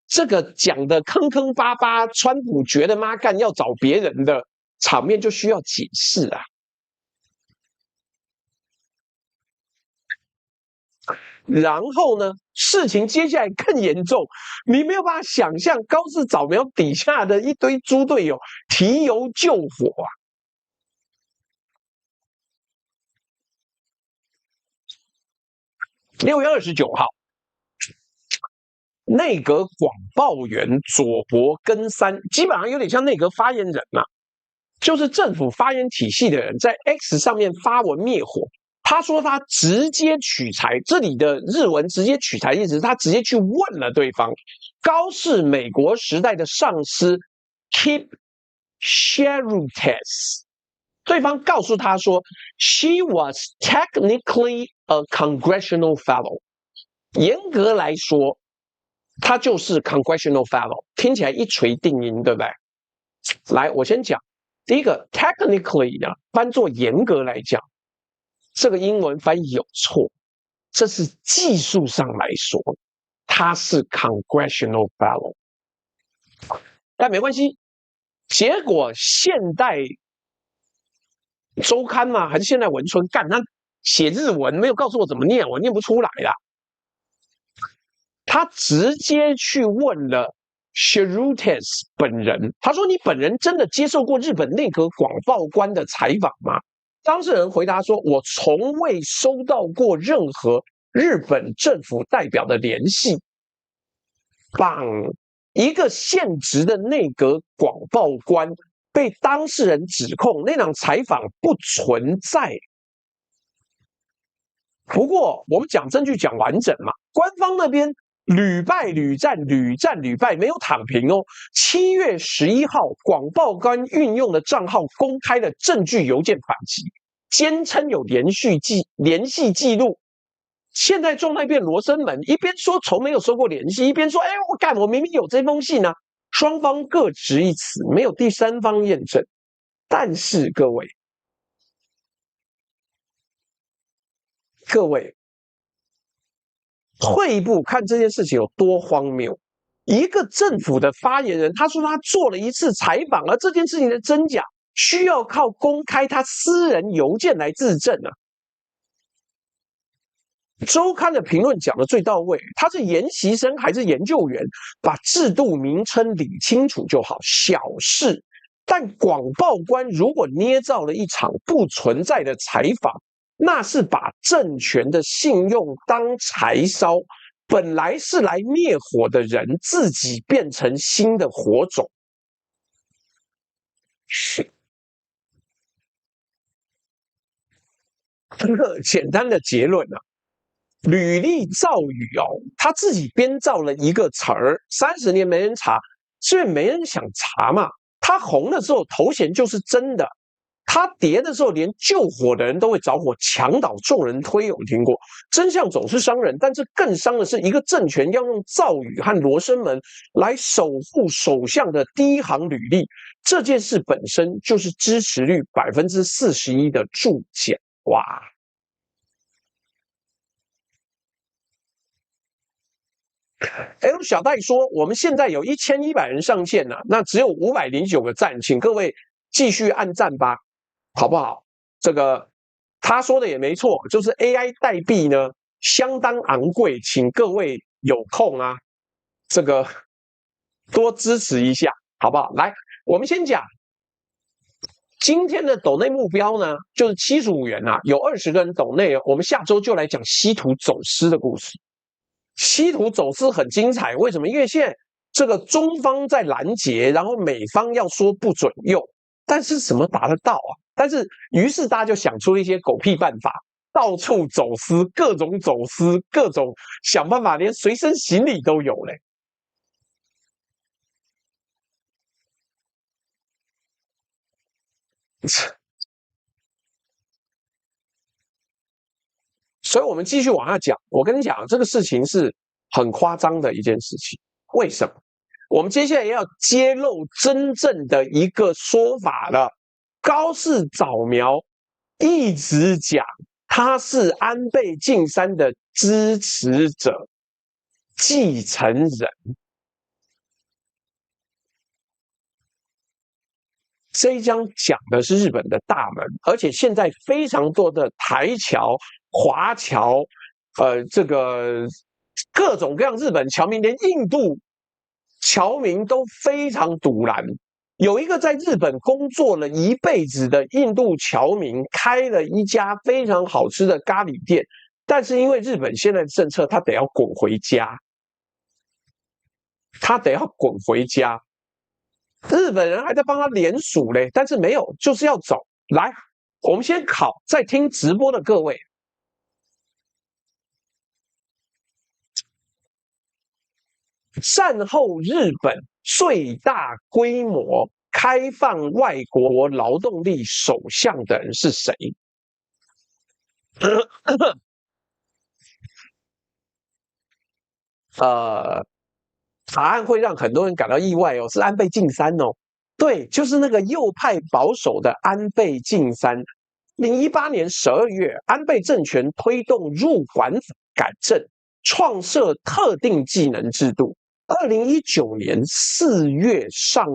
這個講的坑坑巴巴，川普覺得媽幹要找別人的場面就需要解釋然後呢，事情接下來更嚴重，你沒有辦法想象高市早苗底下的一堆豬隊友提油救火6月29號，內閣廣報員佐伯耕三，基本上有點像內閣發言人就是政府發言體系的人，在 X 上面發文滅火。他說他直接取材，這裡的日文直接取材意思是他直接去問了對方。高氏美國時代的上司 Kip Sherutes， 对方告訴他說 ，She was technically a congressional fellow。嚴格來說，他就是 congressional fellow， 聽起來一錘定音，對不对？來，我先講第一個 technically 呢，翻作嚴格來講。這個英文翻譯有錯，這是技術上來說，他是 congressional fellow， 但沒關係。結果現代週刊嘛，還是現代文春幹他寫日文沒有告訴我怎麼念，我念不出來啦。他直接去問了 Sherutes 本人，他說：“你本人真的接受過日本內閣廣報官的採訪嗎？”當事人回答說：“我從未收到過任何日本政府代表的聯繫。”棒！一個現職的內閣廣報官被當事人指控那場採訪不存在。不過我們講證據講完整嘛，官方那邊屢敗屢戰，屢戰屢敗，沒有躺平哦。7月11號，廣報官運用的賬號公開了證據郵件反擊，堅稱有聯繫記錄。現在狀態變羅生門，一邊說從沒有收過聯繫，一邊說我明明有這封信啊。雙方各執一詞，沒有第三方驗證。但是各位，退一步看這件事情有多荒謬。一個政府的發言人，他說他做了一次採訪，而這件事情的真假需要靠公開他私人郵件來自證啊。週刊的評論講的最到位，他是研習生還是研究員，把制度名稱理清楚就好，小事。但廣報官如果捏造了一場不存在的採訪，那是把政權的信用當柴燒，本來是來滅火的人，自己變成新的火種。這個簡單的結論啊。履歷造語哦，他自己編造了一個詞兒，30年沒人查，是因為沒人想查嘛。他紅的時候頭銜就是真的，他跌的時候連救火的人都會着火，牆倒眾人推，有聽過？真相總是傷人，但是更傷的是一個政權要用造語和羅生門來守護首相的第一行履歷，這件事本身就是支持率41%的助減，哇！小戴說，我們現在有1100人上線了，那只有509個讚，請各位繼續按讚吧，好不好？這個他說的也沒錯，就是 AI 代幣呢相當昂貴，請各位有空啊，這個多支持一下，好不好？來，我們先講今天的抖內目標呢，就是75元啊，有20個人抖內，我們下周就來講稀土走私的故事。稀土走私很精彩，為什麼？因為現在這個中方在攔截，然後美方要說不准用，但是怎麼打得到啊？但是於是大家就想出了一些狗屁辦法，到處走私，各種走私，各種想辦法，連隨身行李都有嘞。所以我們繼續往下講，我跟你講，這個事情是很誇張的一件事情。為什麼？我們接下來要揭露真正的一個說法了。高市早苗一直講他是安倍晉三的支持者、繼承人。這一章講的是日本的大門，而且現在非常多的台僑、華僑，這個各種各樣日本僑民，連印度僑民都非常賭爛。有一個在日本工作了一輩子的印度僑民，開了一家非常好吃的咖喱店，但是因為日本現在的政策，他得要滾回家，日本人還在幫他聯署嘞，但是沒有，就是要走。來，我們先考在聽直播的各位，戰後日本最大規模開放外國勞動力首相的人是誰？答案會讓很多人感到意外哦，是安倍晉三哦。對，就是那個右派保守的安倍晉三。2018年12月，安倍政權推動入管改正，創設特定技能制度。2019年4月上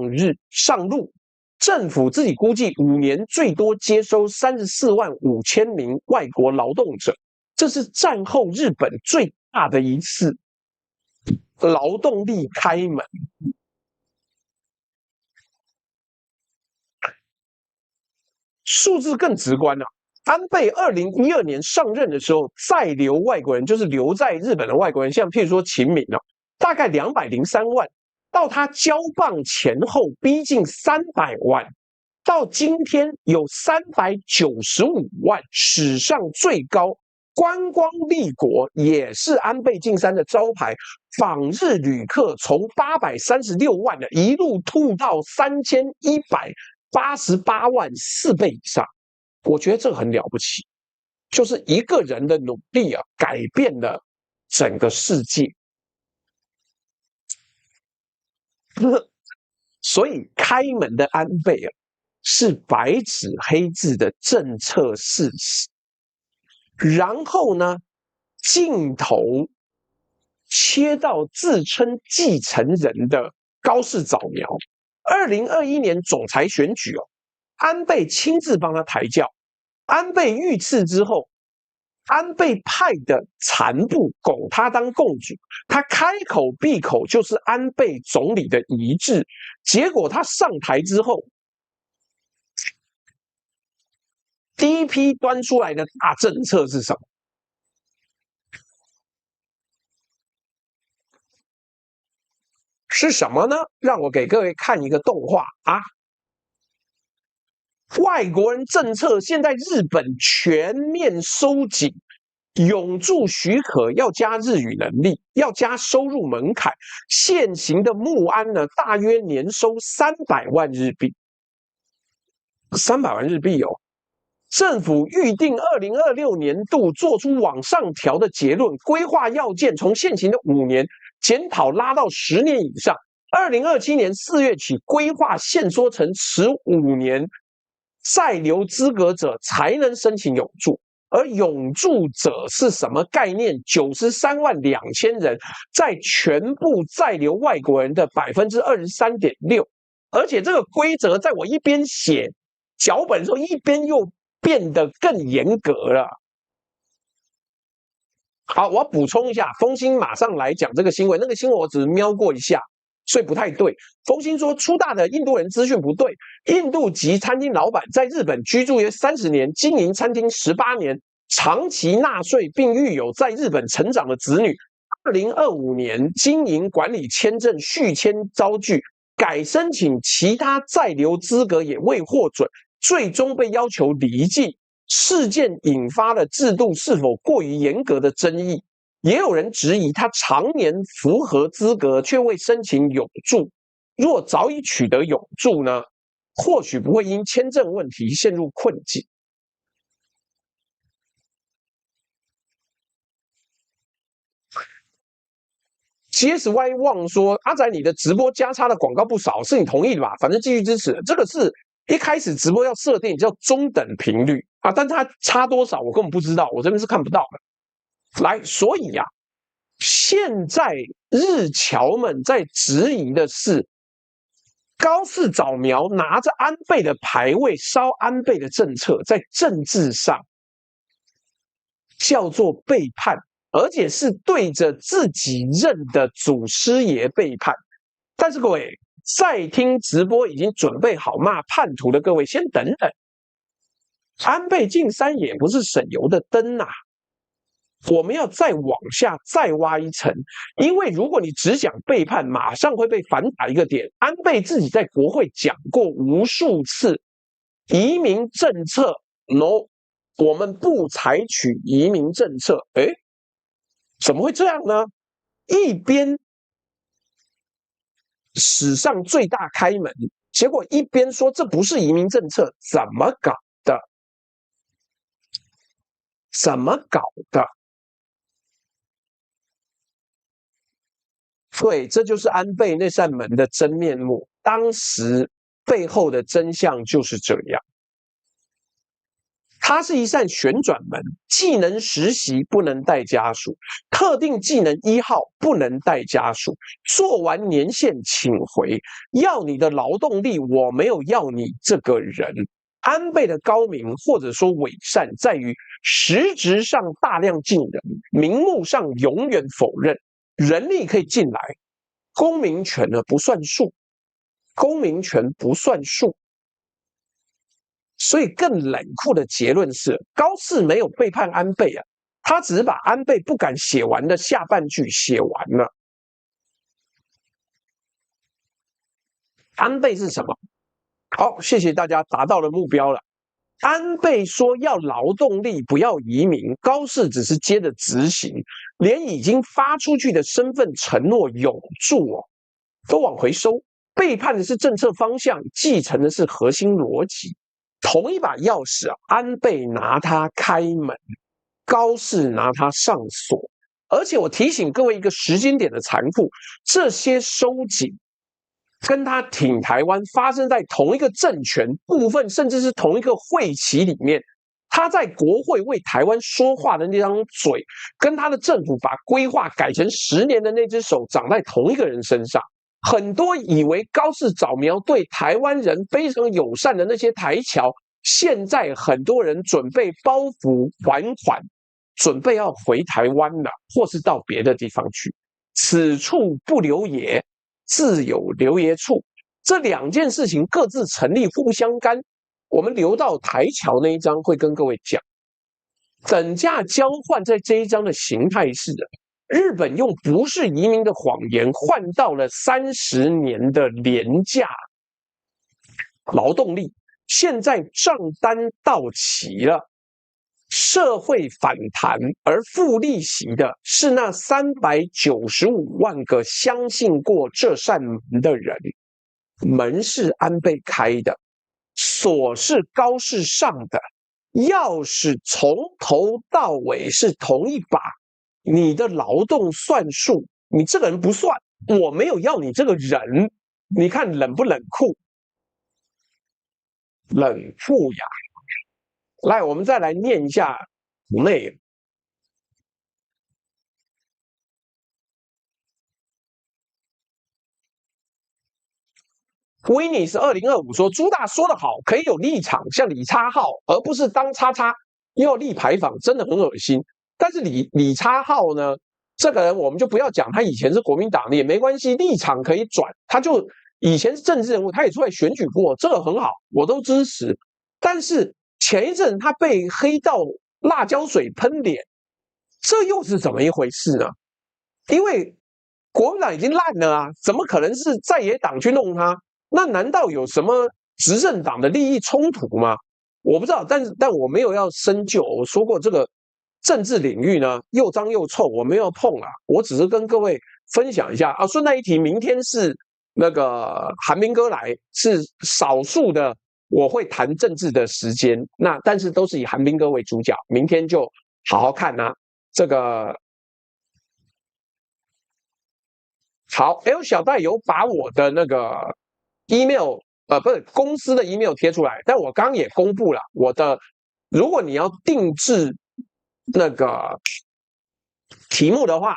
路，政府自己估計5年最多接收34萬5千名外國勞動者，這是戰後日本最大的一次勞動力開門。數字更直觀了。安倍2012年上任的時候，在留外國人，就是留在日本的外国人，像譬如說勤民大概203萬，到他交棒前後逼近300萬，到今天有395万，史上最高。觀光立國也是安倍晉三的招牌，訪日旅客從836萬的一路吐到3188萬，4倍以上。我覺得這很了不起，就是一個人的努力改變了整個世界。所以開門的安倍是白紙黑字的政策事實。然後呢，鏡頭切到自稱繼承人的高市早苗。2021年總裁選舉安倍親自幫他抬轎。安倍遇刺之後，安倍派的殘部拱他當共主，他開口閉口就是安倍總理的遺志。結果他上台之後，第一批端出來的大政策是什麼？是什麼呢？讓我給各位看一個動畫啊！外國人政策現在日本全面收緊，永住許可要加日語能力，要加收入門檻。現行的牧安呢，大約年收300萬日幣，300萬日幣哦。政府預定2026年度做出往上調的結論，規劃要件從現行的5年檢討拉到10年以上。2027年4月起，規劃限縮成15年，在留資格者才能申請永住。而永住者是什麼概念？93萬2千人，在全部在留外國人的23.6%。而且這個規則，在我一邊寫腳本的時候，一邊又變得更嚴格了。好，我要補充一下，風興馬上來講這個新聞，那個新聞我只是瞄過一下，所以不太對。風興說，出大的印度人資訊不對，印度籍餐廳老闆在日本居住約30年，經營餐廳18年，長期納稅，並育有在日本成長的子女。2025年經營管理簽證續簽遭拒，改申請其他在留資格也未獲准。最終被要求離境，事件引發了制度是否過於嚴格的爭議。也有人質疑他常年符合資格卻未申請永住，若早已取得永住呢，或許不會因簽證問題陷入困境。GSY 旺說，阿宅你的直播加插的廣告不少，是你同意的吧？反正繼續支持。這個是一開始直播要設定叫中等頻率啊，但它差多少我根本不知道，我這邊是看不到的。來，所以啊，現在日僑們在質疑的是，高市早苗拿着安倍的牌位燒安倍的政策，在政治上叫做背叛，而且是對着自己認的祖師爺背叛。但是各位，在聽直播已經準備好罵叛徒的各位，先等等。安倍晉三也不是省油的燈啊，我們要再往下再挖一層，因為如果你只講背叛，馬上會被反打一個點。安倍自己在國會講過無數次，移民政策 ，no， 我們不採取移民政策。誒，怎麼會這樣呢？一邊史上最大開門，結果一邊說這不是移民政策，怎麼搞的？怎麼搞的？对，這就是安倍那扇門的真面目。當時背後的真相就是這樣。它是一扇旋轉門，技能實習不能帶家屬，特定技能1號不能帶家屬，做完年限請回，要你的勞動力，我沒有要你這個人。安倍的高明或者說偽善在於實質上大量進人，名目上永遠否認。人力可以進來，公民權呢不算數，公民權不算數。所以更冷酷的結論是，高市沒有背叛安倍啊，他只是把安倍不敢寫完的下半句寫完了。安倍是什麼？好，謝謝大家，達到了目標了。安倍說要勞動力，不要移民，高市只是接着執行，連已經發出去的身份承諾永駐都往回收，背叛的是政策方向，繼承的是核心邏輯。同一把鑰匙啊，安倍拿它開門，高市拿它上鎖。而且我提醒各位一個時間點的殘酷，這些收緊跟他挺台灣發生在同一個政權部分，甚至是同一個會期裡面。他在國會為台灣說話的那張嘴，跟他的政府把規劃改成10年的那隻手，長在同一個人身上。很多以為高市早苗對台灣人非常友善的那些台僑，現在很多人準備包袱還款，準備要回台灣了，或是到別的地方去。此處不留爺，自有留爺處。這兩件事情各自成立，互相干。我們留到台僑那一章會跟各位講。等價交換在這一章的形態是的。日本用不是移民的謊言換到了30年的廉價勞動力，現在賬單到齊了，社會反彈，而付利息的是那395萬個相信過這扇門的人。門是安倍開的，鎖是高市上的，鑰匙從頭到尾是同一把。你的勞動算數，你這個人不算，我沒有要你這個人，你看冷不冷酷？冷酷呀！來，我們再來念一下內容。威尼斯2025說，朱大說得好，可以有立場，像李叉浩，而不是當叉叉又要立牌坊，真的很惡心。但是李叉浩呢，這個人我們就不要講，他以前是國民黨的也沒關係，立場可以轉，他就以前是政治人物，他也出來選舉過，這個很好，我都支持。但是前一陣他被黑到辣椒水噴臉，這又是怎麼一回事呢？因為國民黨已經爛了啊，怎麼可能是在野黨去弄他？那難道有什麼執政黨的利益衝突嗎？我不知道，但我沒有要深究。我說過這個。政治領域呢，又髒又臭，我沒有碰啊，我只是跟各位分享一下啊。順帶一提，明天是那個韓冰哥來，是少數的我會談政治的時間，那但是都是以韓冰哥為主角，明天就好好看啊。這個好 ，L 小戴有把我的那個 email 不是公司的 email 貼出來，但我剛剛也公布了我的，如果你要定制。那個題目的話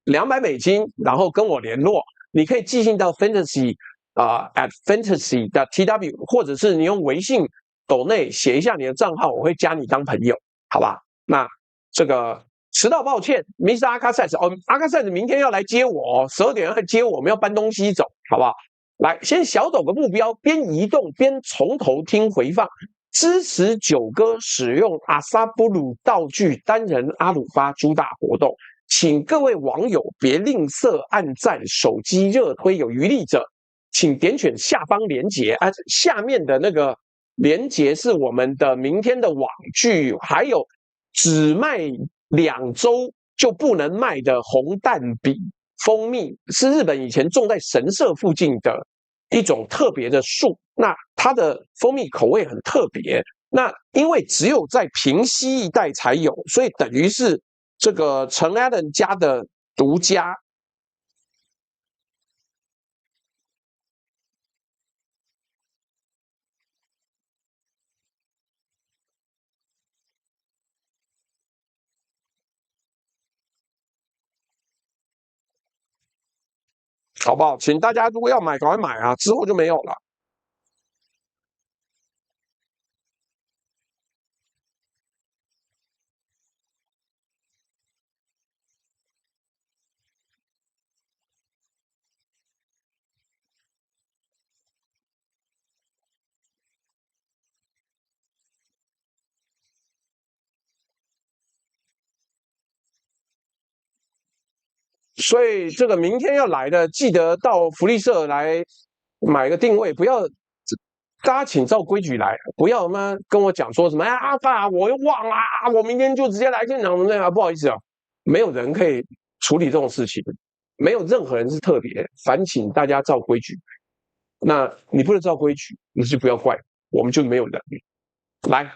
，$200，然後跟我聯絡，你可以寄信到 fantasy at fantasy.tw， 或者是你用微信抖內寫一下你的賬號，我會加你當朋友，好吧？那這個遲到抱歉 ，Mr. 阿卡塞斯阿卡塞斯明天要來接我，12點要來接我，我們要搬東西走，好不好？來，先小抖個目標，邊移動邊從頭聽回放。支持九哥使用阿薩布魯道具單人阿魯巴豬大活動，請各位網友別吝嗇按讚，手機熱推，有餘力者請點選下方連結啊，下面的那個連結是我們的明天的網劇，還有只賣2週就不能賣的紅蛋餅，蜂蜜，是日本以前種在神社附近的一種特別的樹。那它的蜂蜜口味很特別。那因為只有在平溪一帶才有，所以等於是這個陳 Allen 家的獨家。好不好？請大家如果要買，趕快買啊，之後就沒有了。所以这個明天要來的，記得到福利社來買個定位，不要大家請照規矩來，不要嘛跟我講說什麼啊爸，我又忘了，我明天就直接來現場那個，不好意思啊，沒有人可以處理這種事情，沒有任何人是特別，煩請大家照規矩。那你不能照規矩，你就不要怪我們，就沒有人來。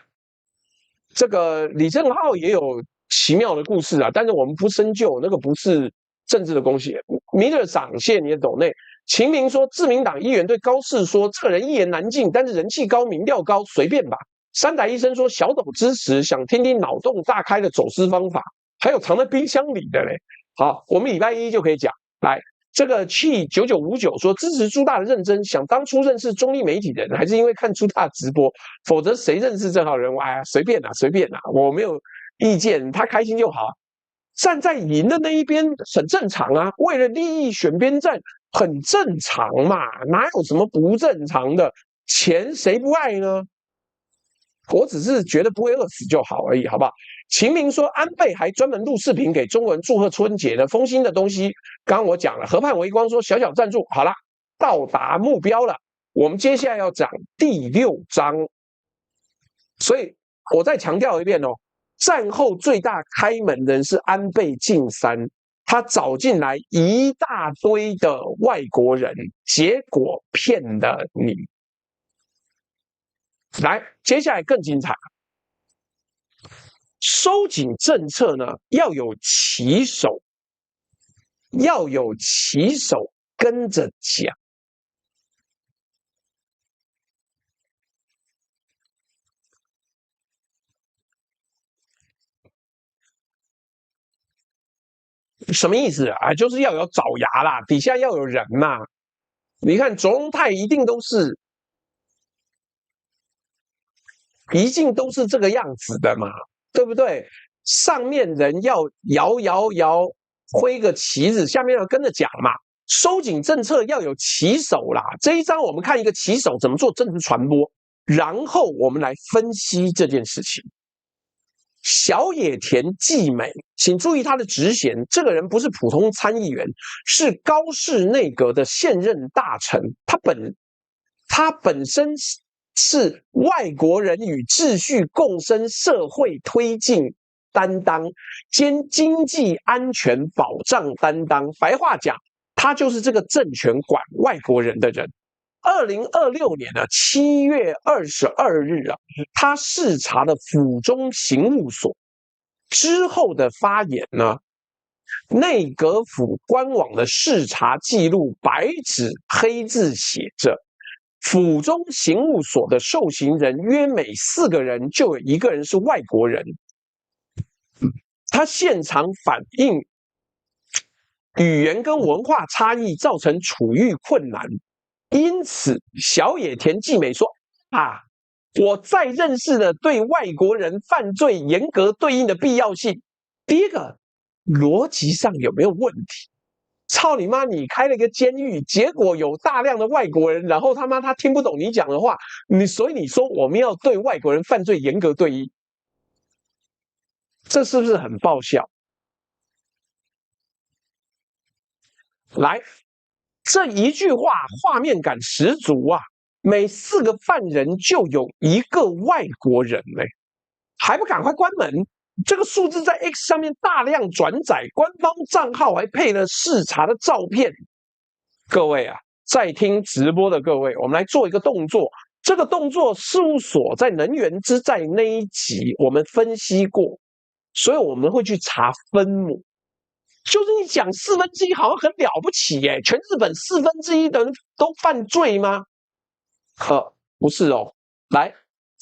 這個李正浩也有奇妙的故事啊，但是我們不深究，那個不是政治的東西。米勒長，謝謝你的抖內。秦明說，自民黨議員對高市說，這個人一言難盡，但是人氣高，民調高，隨便吧。山仔醫生說，小斗支持，想聽聽腦洞大開的走私方法，還有藏在冰箱裡的嘞。好，我們禮拜一就可以講。來，這個氣9959說，支持朱大的認真，想當初認識中立媒體人，還是因為看朱大直播，否則誰認識這號人物？哎呀，隨便啦，隨便啦，我沒有意見，他開心就好。站在贏的那一邊很正常啊，為了利益選邊站很正常嘛，哪有什麼不正常的？錢誰不愛呢？我只是覺得不會餓死就好而已，好不好？秦明說，安倍還專門錄視頻給中國人祝賀春節的風心的東西，剛剛我講了。河畔微光說，小小贊助，好了，到達目標了。我們接下來要講第6章，所以我再強調一遍哦。戰後最大開門人是安倍晉三，他找進來一大堆的外國人，結果騙了你。來，接下來更精彩。收緊政策呢，要有旗手，要有旗手跟着講。什麼意思啊？就是要有爪牙啦，底下要有人嘛。你看總統派一定都是這個樣子的嘛，對不對？上面人要搖，揮個旗子，下面要跟着講嘛。收緊政策要有旗手啦。這一章我們看一個旗手怎麼做政治傳播，然後我們來分析這件事情。小野田紀美，請注意他的職銜，這個人不是普通參議員，是高市內閣的現任大臣。他本身是外國人與秩序共生社會推進擔當兼經濟安全保障擔當。白話講，他就是這個政權管外國人的人。2026年的7月22日啊，他視察了府中刑務所之後的發言呢，內閣府官網的視察記錄白紙黑字寫着，府中刑務所的受刑人約每4個人就有1個人是外國人。他現場反映語言跟文化差異造成處遇困難。因此，小野田紀美說：“啊，我再認識了對外國人犯罪嚴格對應的必要性。第一個，邏輯上有沒有問題？操你媽！你開了一個監獄，結果有大量的外國人，然後他聽不懂你講的話，所以你說我們要對外國人犯罪嚴格對應，這是不是很爆笑？來。”這一句話畫面感十足啊！每4個犯人就有1個外國人嘞，還不趕快關門？這個數字在 X 上面大量轉載，官方賬號還配了視察的照片。各位啊，在聽直播的各位，我們來做一個動作。這個動作事務所在能源之戰那一集我們分析過，所以我們會去查分母。就是你講1/4好像很了不起耶，全日本1/4的人都犯罪嗎？不是哦。來，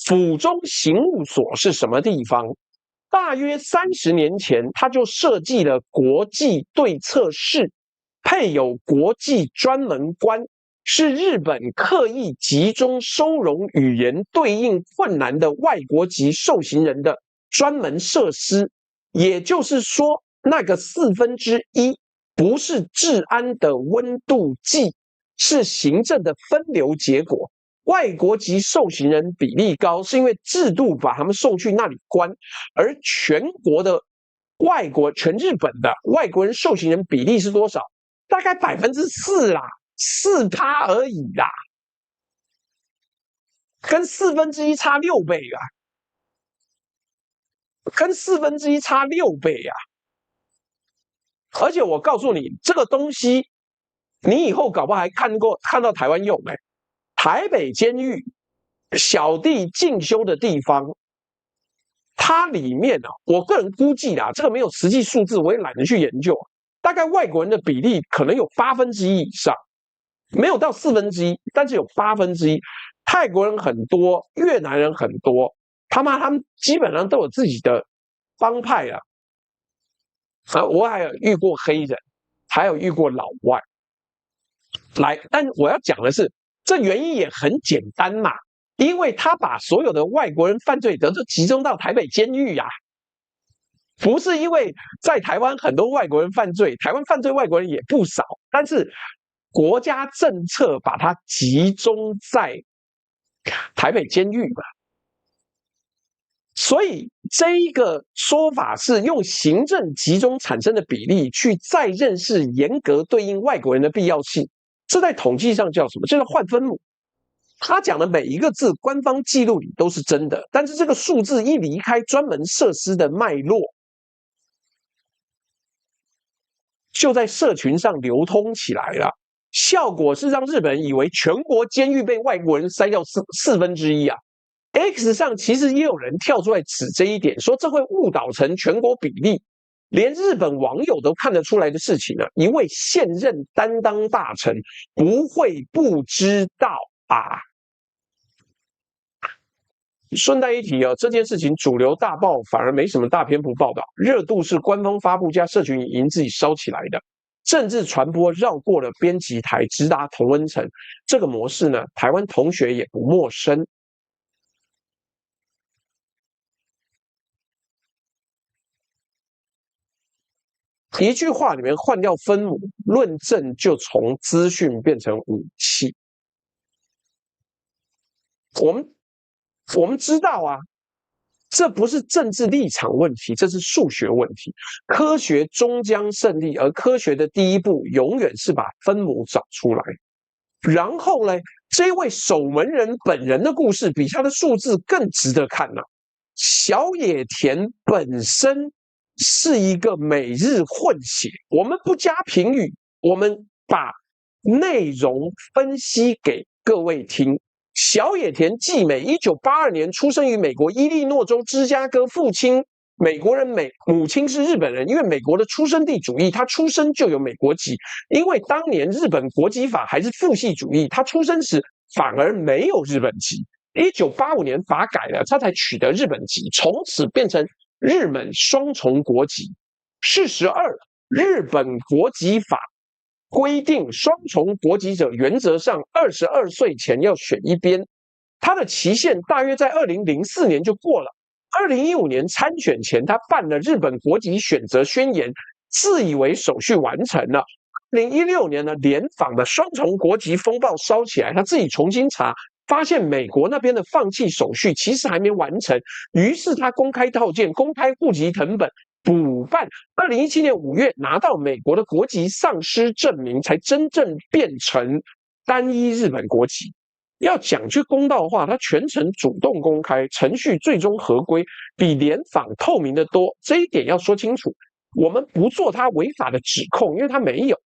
府中刑務所是什麼地方？大約30年前，他就設計了國際對策室，配有國際專門官，是日本刻意集中收容語言對應困難的外國籍受刑人的專門設施。也就是說，那個1/4不是治安的溫度計，是行政的分流結果。外國籍受刑人比例高，是因為制度把他们送去那裡關，而全日本的外國人受刑人比例是多少？大概4%啦，4%而已啦，跟1/4差6倍啊，跟1/4差6倍啊！而且我告訴你，這個東西你以後搞不好還看到台灣用台北監獄小弟進修的地方，它裡面我個人估計啦，這個沒有實際數字，我也懶得去研究。大概外國人的比例可能有1/8以上，沒有到1/4，但是有1/8。泰國人很多，越南人很多，他們基本上都有自己的幫派啊。我還有遇過黑人，還有遇過老外。來，但我要講的是，這原因也很簡單嘛，因為他把所有的外國人犯罪者都集中到台北監獄呀，不是因為在台灣很多外國人犯罪，台灣犯罪外國人也不少，但是國家政策把它集中在台北監獄嘛，所以這一個說法是用行政集中產生的比例去再認識嚴格對應外國人的必要性。這在統計上叫什麼？這叫換分母。他講的每一個字，官方記錄裡都是真的，但是這個數字一離開專門設施的脈絡，就在社群上流通起來了。效果是讓日本人以為全國監獄被外國人塞掉1/4啊。X 上其實也有人跳出來指這一點，說這會誤導成全國比例。連日本網友都看得出來的事情呢，一位現任擔當大臣不會不知道啊。順帶一提這件事情主流大報反而沒什麼大篇幅報道，熱度是官方發布加社群影音自己燒起來的，政治傳播繞過了編輯台，直達同溫層。這個模式呢，台灣同學也不陌生。一句話裡面換掉分母，論證就從資訊變成武器。我們知道啊，這不是政治立場問題，這是數學問題。科學終將勝利，而科學的第一步永遠是把分母找出來。然後呢，這位守門人本人的故事比他的數字更值得看啊。小野田本身是一個美日混血，我們不加評語，我們把內容分析給各位聽。小野田紀美1982年出生於美國伊利諾州芝加哥，父親美國人，母親是日本人。因為美國的出生地主義，他出生就有美國籍。因為當年日本國籍法還是父系主義，他出生時反而沒有日本籍。1985年法改了，他才取得日本籍，從此變成日本雙重國籍。事實二，日本國籍法規定雙重國籍者原則上22歲前要選一邊，他的期限大約在2004年就過了。2015年參選前，他辦了日本國籍選擇宣言，自以為手續完成了。2016年呢，聯訪的雙重國籍風暴燒起來，他自己重新查，發現美國那邊的放棄手續其實還沒完成，於是他公開套件，公開戶籍謄本，補辦。2017年5月拿到美國的國籍喪失證明，才真正變成單一日本國籍。要講句公道話，他全程主動公開，程序最終合規，比聯訪透明的多。這一點要說清楚。我們不做他違法的指控，因為他沒有。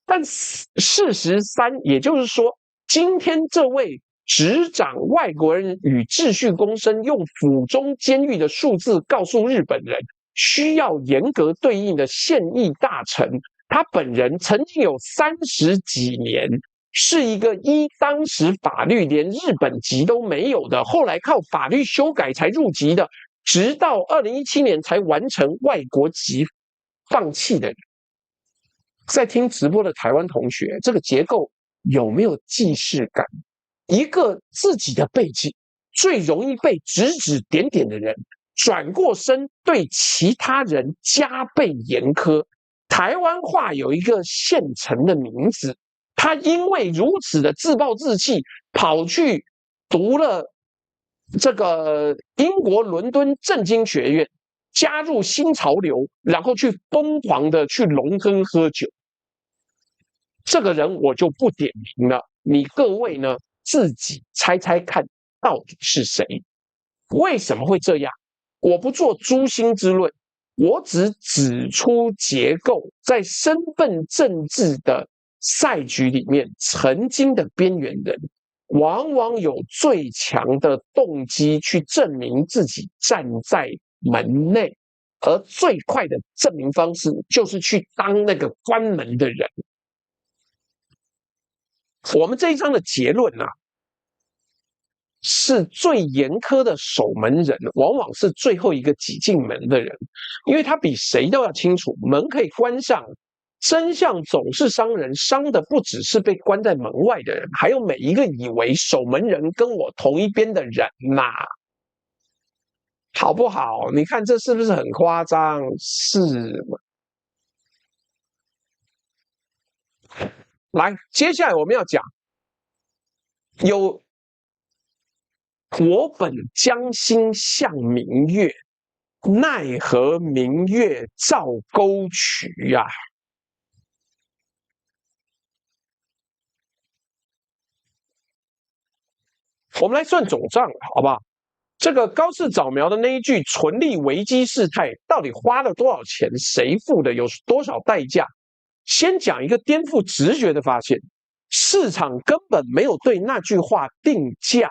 但事實三，也就是說，今天這位執掌外國人與秩序公聲，用府中監獄的數字告訴日本人，需要嚴格對應的現役大臣，他本人曾經有30幾年是一個依當時法律連日本籍都沒有的，後來靠法律修改才入籍的，直到2017年才完成外國籍放棄的人。在聽直播的台灣同學，這個結構有沒有既視感？一個自己的背景最容易被指指點點的人，轉過身對其他人加倍嚴苛。台灣話有一個現成的名字，他因為如此的自暴自棄，跑去讀了這個英國倫敦政經學院，加入新潮流，然後去瘋狂的去龍亨喝酒。這個人我就不點名了，你各位呢自己猜猜看到底是誰？為什麼會這樣？我不做誅心之論，我只指出結構在身份政治的賽局裡面，曾經的邊緣人往往有最強的動機去證明自己站在門內，而最快的證明方式就是去當那個關門的人。我們這一章的結論啊，是最嚴苛的守門人往往是最後一個擠進門的人，因為他比誰都要清楚門可以關上，真相總是傷人，傷的不只是被關在門外的人，還有每一個以為守門人跟我同一邊的人吶，好不好？你看這是不是很誇張？是嗎？來，接下來我們要講，有我本將心向明月，奈何明月照溝渠呀。我們來算總賬，好不好？這個高市早苗的那一句存立危機事態，到底花了多少錢？誰付的？有多少代價？先講一個顛覆直覺的發現，市場根本沒有對那句話定價。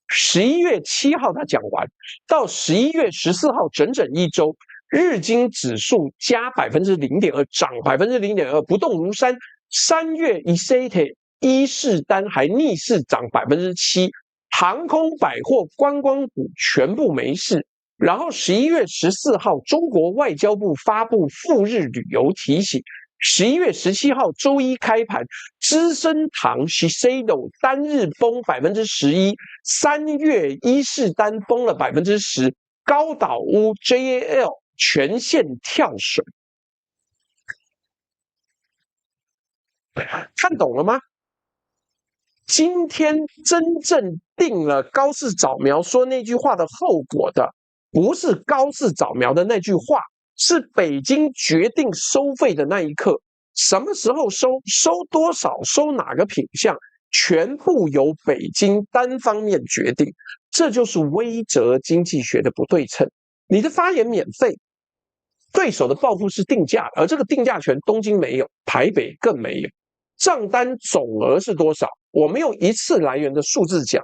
11月7號他講完，到11月14號整整一周，日經指數加0.2%，漲0.2%，不動如山。3月ICT伊勢丹還逆勢漲7%，航空、百貨、觀光股全部沒事。然後11月14號，中國外交部發布赴日旅遊提醒。11月17號周一開盤，資生堂 Shiseido 單日崩11%， 3月伊勢丹崩了10%，高島屋 JAL 全線跳水。看懂了嗎？今天真正定了高市早苗說那句話的後果的，不是高市早苗的那句話，是北京決定收費的那一刻。什麼時候收，收多少，收哪個品項，全部由北京單方面決定。這就是威則經濟學的不對稱。你的發言免費，對手的報復是定價，而這個定價權東京沒有，台北更沒有。賬單總額是多少？我們用一次來源的數字講。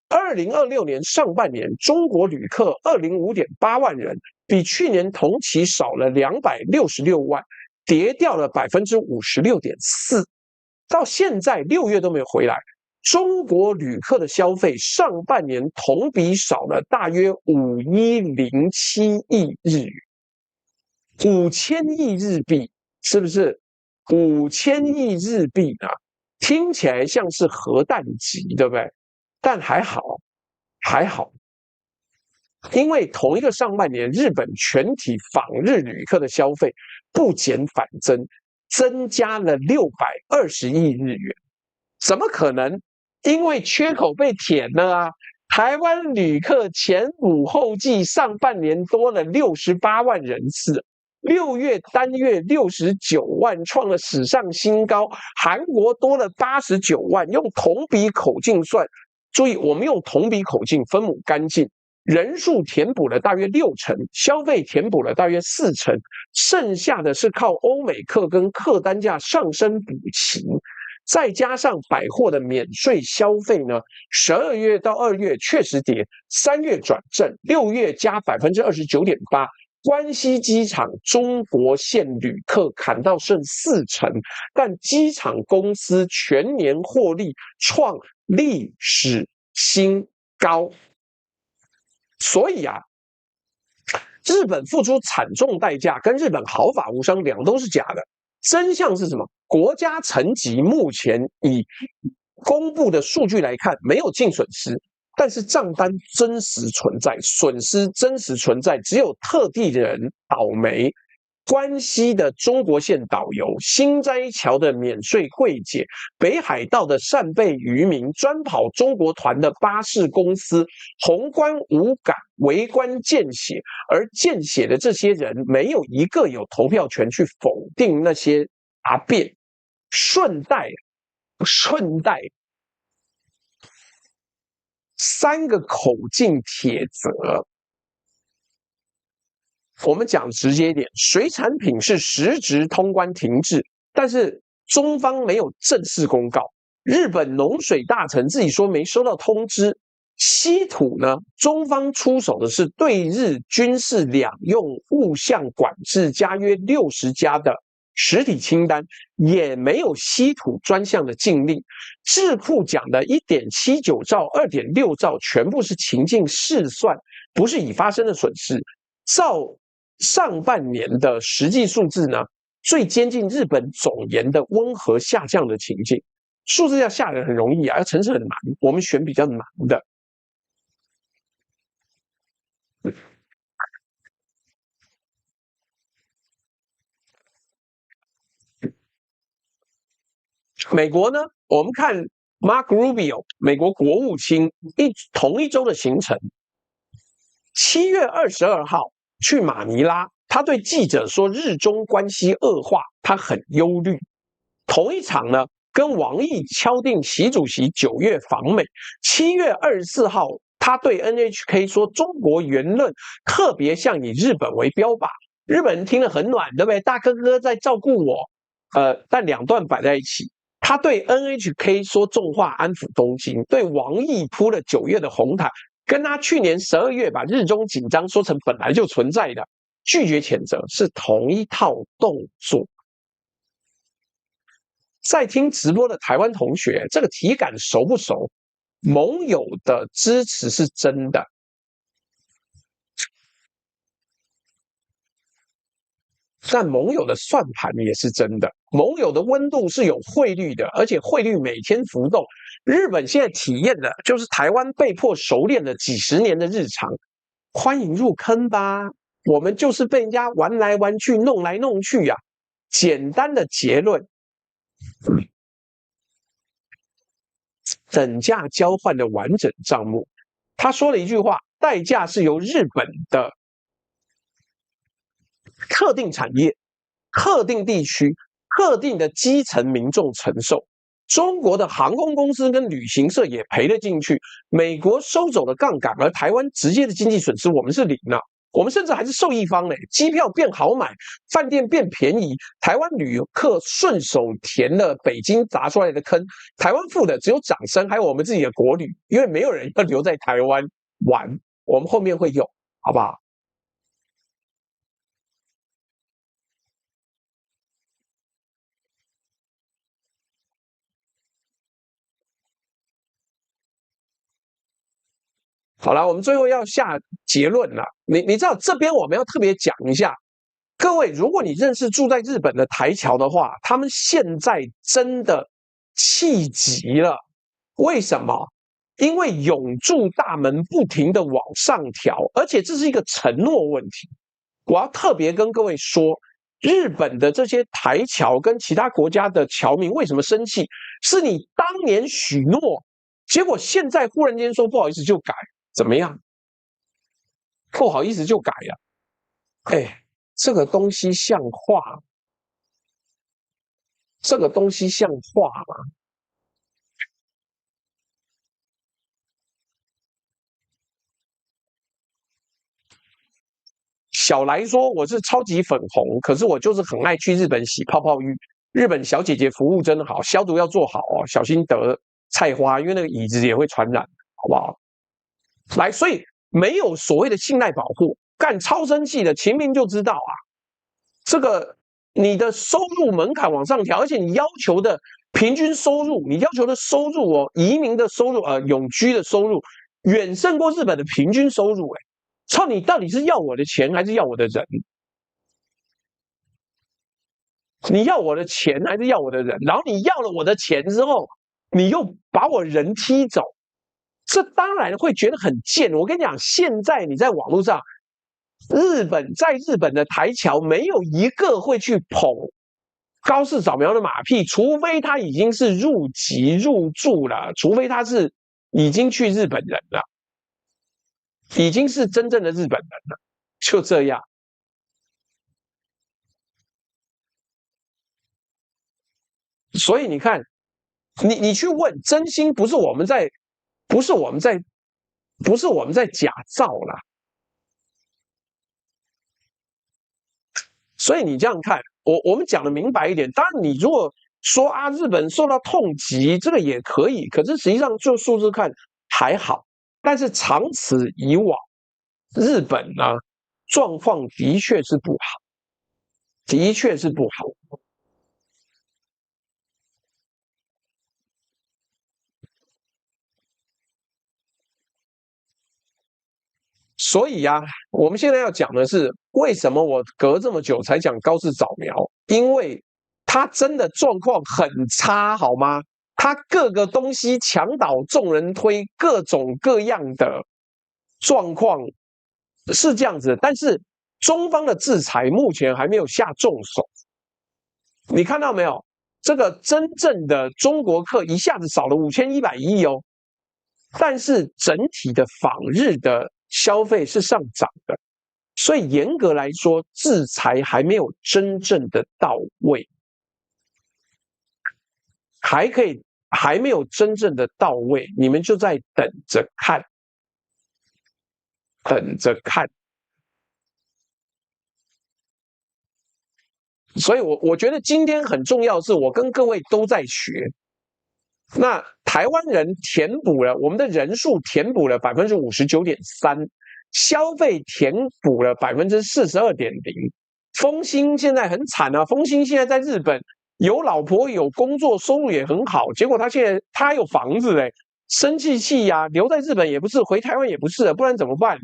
2026年上半年，中國旅客205.8萬人，比去年同期少了266萬，跌掉了56.4%。到現在6月都沒有回來，中國旅客的消費上半年同比少了大約5107億日元，5000億日幣，是不是？5000億日幣啊，聽起來像是核彈級，对不对？但還好，因為同一個上半年，日本全體訪日旅客的消費不減反增，增加了620億日元。怎麼可能？因為缺口被填了啊！台灣旅客前5後繼上半年多了68萬人次， 6月單月69萬，創了史上新高。韓國多了89萬，用同比口徑算，注意我們用同比口徑分母干淨，人數填補了大約60%，消費填補了大約40%，剩下的是靠歐美客跟客單價上升補齊。再加上百貨的免稅消費呢，12月到2月確實跌，3月轉正，6月加29.8%。關西機場中國線旅客砍到剩40%，但機場公司全年獲利創歷史新高。所以啊，日本付出慘重代價，跟日本毫髮無傷兩都是假的。真相是什麼？國家层級目前以公布的數据來看，沒有净損失，但是賬單真實存在，損失真實存在，只有特地的人倒霉。關西的中國線導遊，心齋橋的免稅櫃姐，北海道的扇貝漁民，專跑中國團的巴士公司，宏觀五感圍觀見血，而見血的這些人沒有一個有投票權去否定那些阿辯，順帶3個口徑鐵則。我們講直接一點，水產品是實質通關停滯，但是中方沒有正式公告。日本農水大臣自己說沒收到通知。稀土呢，中方出手的是對日軍事兩用物项管制加約60家的實體清單，也沒有稀土專項的禁令。智庫講的1.79兆、2.6兆全部是情境試算，不是已發生的損失。照上半年的實際數字呢，最接近日本總鹽的溫和下降的情境。數字要下得很容易啊，要程式很難，我們選比較難的。美國呢，我們看 Mark Rubio 美国国務卿同一周的行程，7月22號去馬尼拉，他對記者說日中關係惡化，他很憂慮。同一場呢，跟王毅敲定習主席9月訪美。7月24號，他對 NHK 說中國言論特別像以日本為標靶，日本人聽了很暖，對不對？大哥哥在照顧我。但兩段擺在一起。他對 NHK 說重話安撫東京，對王毅鋪了9月的紅毯，跟他去年12月把日中緊張說成本來就存在的，拒絕譴責，是同一套動作。在聽直播的台灣同學，這個體感熟不熟？盟友的支持是真的，但盟友的算盤也是真的。盟友的溫度是有匯率的，而且匯率每天浮動。日本現在體驗的就是台灣被迫熟練了幾十年的日常。歡迎入坑吧，我們就是被人家玩來玩去，弄來弄去呀。簡單的結論，等價交換的完整賬目。他說了一句話，代價是由日本的特定產業、特定地區、特定的基層民眾承受。中國的航空公司跟旅行社也賠了進去，美國收走了槓桿，而台灣直接的經濟損失我們是零啊，我們甚至還是受益方嘞，機票變好買，飯店變便宜，台灣旅客順手填了北京砸出來的坑，台灣付的只有掌聲，還有我們自己的國旅，因為沒有人要留在台灣玩，我們後面會有，好不好？好了，我們最後要下結論了。你知道這邊我們要特別講一下，各位，如果你認識住在日本的台僑的話，他們現在真的氣急了。為什麼？因為永住大門不停的往上調，而且這是一個承諾問題。我要特別跟各位說，日本的這些台僑跟其他國家的僑民為什麼生氣？是你當年許諾，結果現在忽然間說不好意思就改。怎麼樣？不好意思就改了，哎，這個東西像話？這個東西像話嗎？小來說我是超級粉紅，可是我就是很愛去日本洗泡泡浴。日本小姐姐服務真好，消毒要做好哦，小心得菜花，因為那个椅子也會傳染，好不好？來，所以沒有所謂的信賴保護，幹超生氣的，秦明就知道啊，這個你的收入門檻往上調，而且你要求的平均收入，你要求的收入哦，移民的收入，永居的收入，遠勝過日本的平均收入，哎，操，你到底是要我的錢還是要我的人？你要我的錢還是要我的人？然後你要了我的錢之後，你又把我人踢走，這當然會覺得很賤。我跟你講，現在你在網絡上，在日本的台僑沒有一個會去捧高市早苗的馬屁，除非他已經是入籍入住了，除非他是已經去日本人了，已經是真正的日本人了，就這樣。所以你看，你去問，真心不是我們在假造啦。所以你這樣看，我們講的明白一點。當然，你如果說啊，日本受到痛擊，這個也可以。可是實際上就數字看還好，但是長此以往，日本呢狀況的確是不好，的確是不好。所以啊，我們現在要講的是，為什麼我隔這麼久才講高市早苗？因為他真的狀況很差，好嗎？他各個東西牆倒眾人推，各種各樣的狀況是這樣子，但是中方的制裁目前還沒有下重手。你看到沒有？這個真正的中國客一下子少了5100億哦，但是整體的訪日的消費是上漲的，所以嚴格來說，制裁還沒有真正的到位，還沒有真正的到位，你們就在等着看，等着看。所以我覺得今天很重要的是，我跟各位都在學。那台灣人填補了我們的人數，填補了59.3%，消費填補了42.0%。風興現在很慘啊，風興現在在日本有老婆有工作，收入也很好，結果他現在他還有房子嘞，生氣呀，留在日本也不是，回台灣也不是，不然怎麼辦？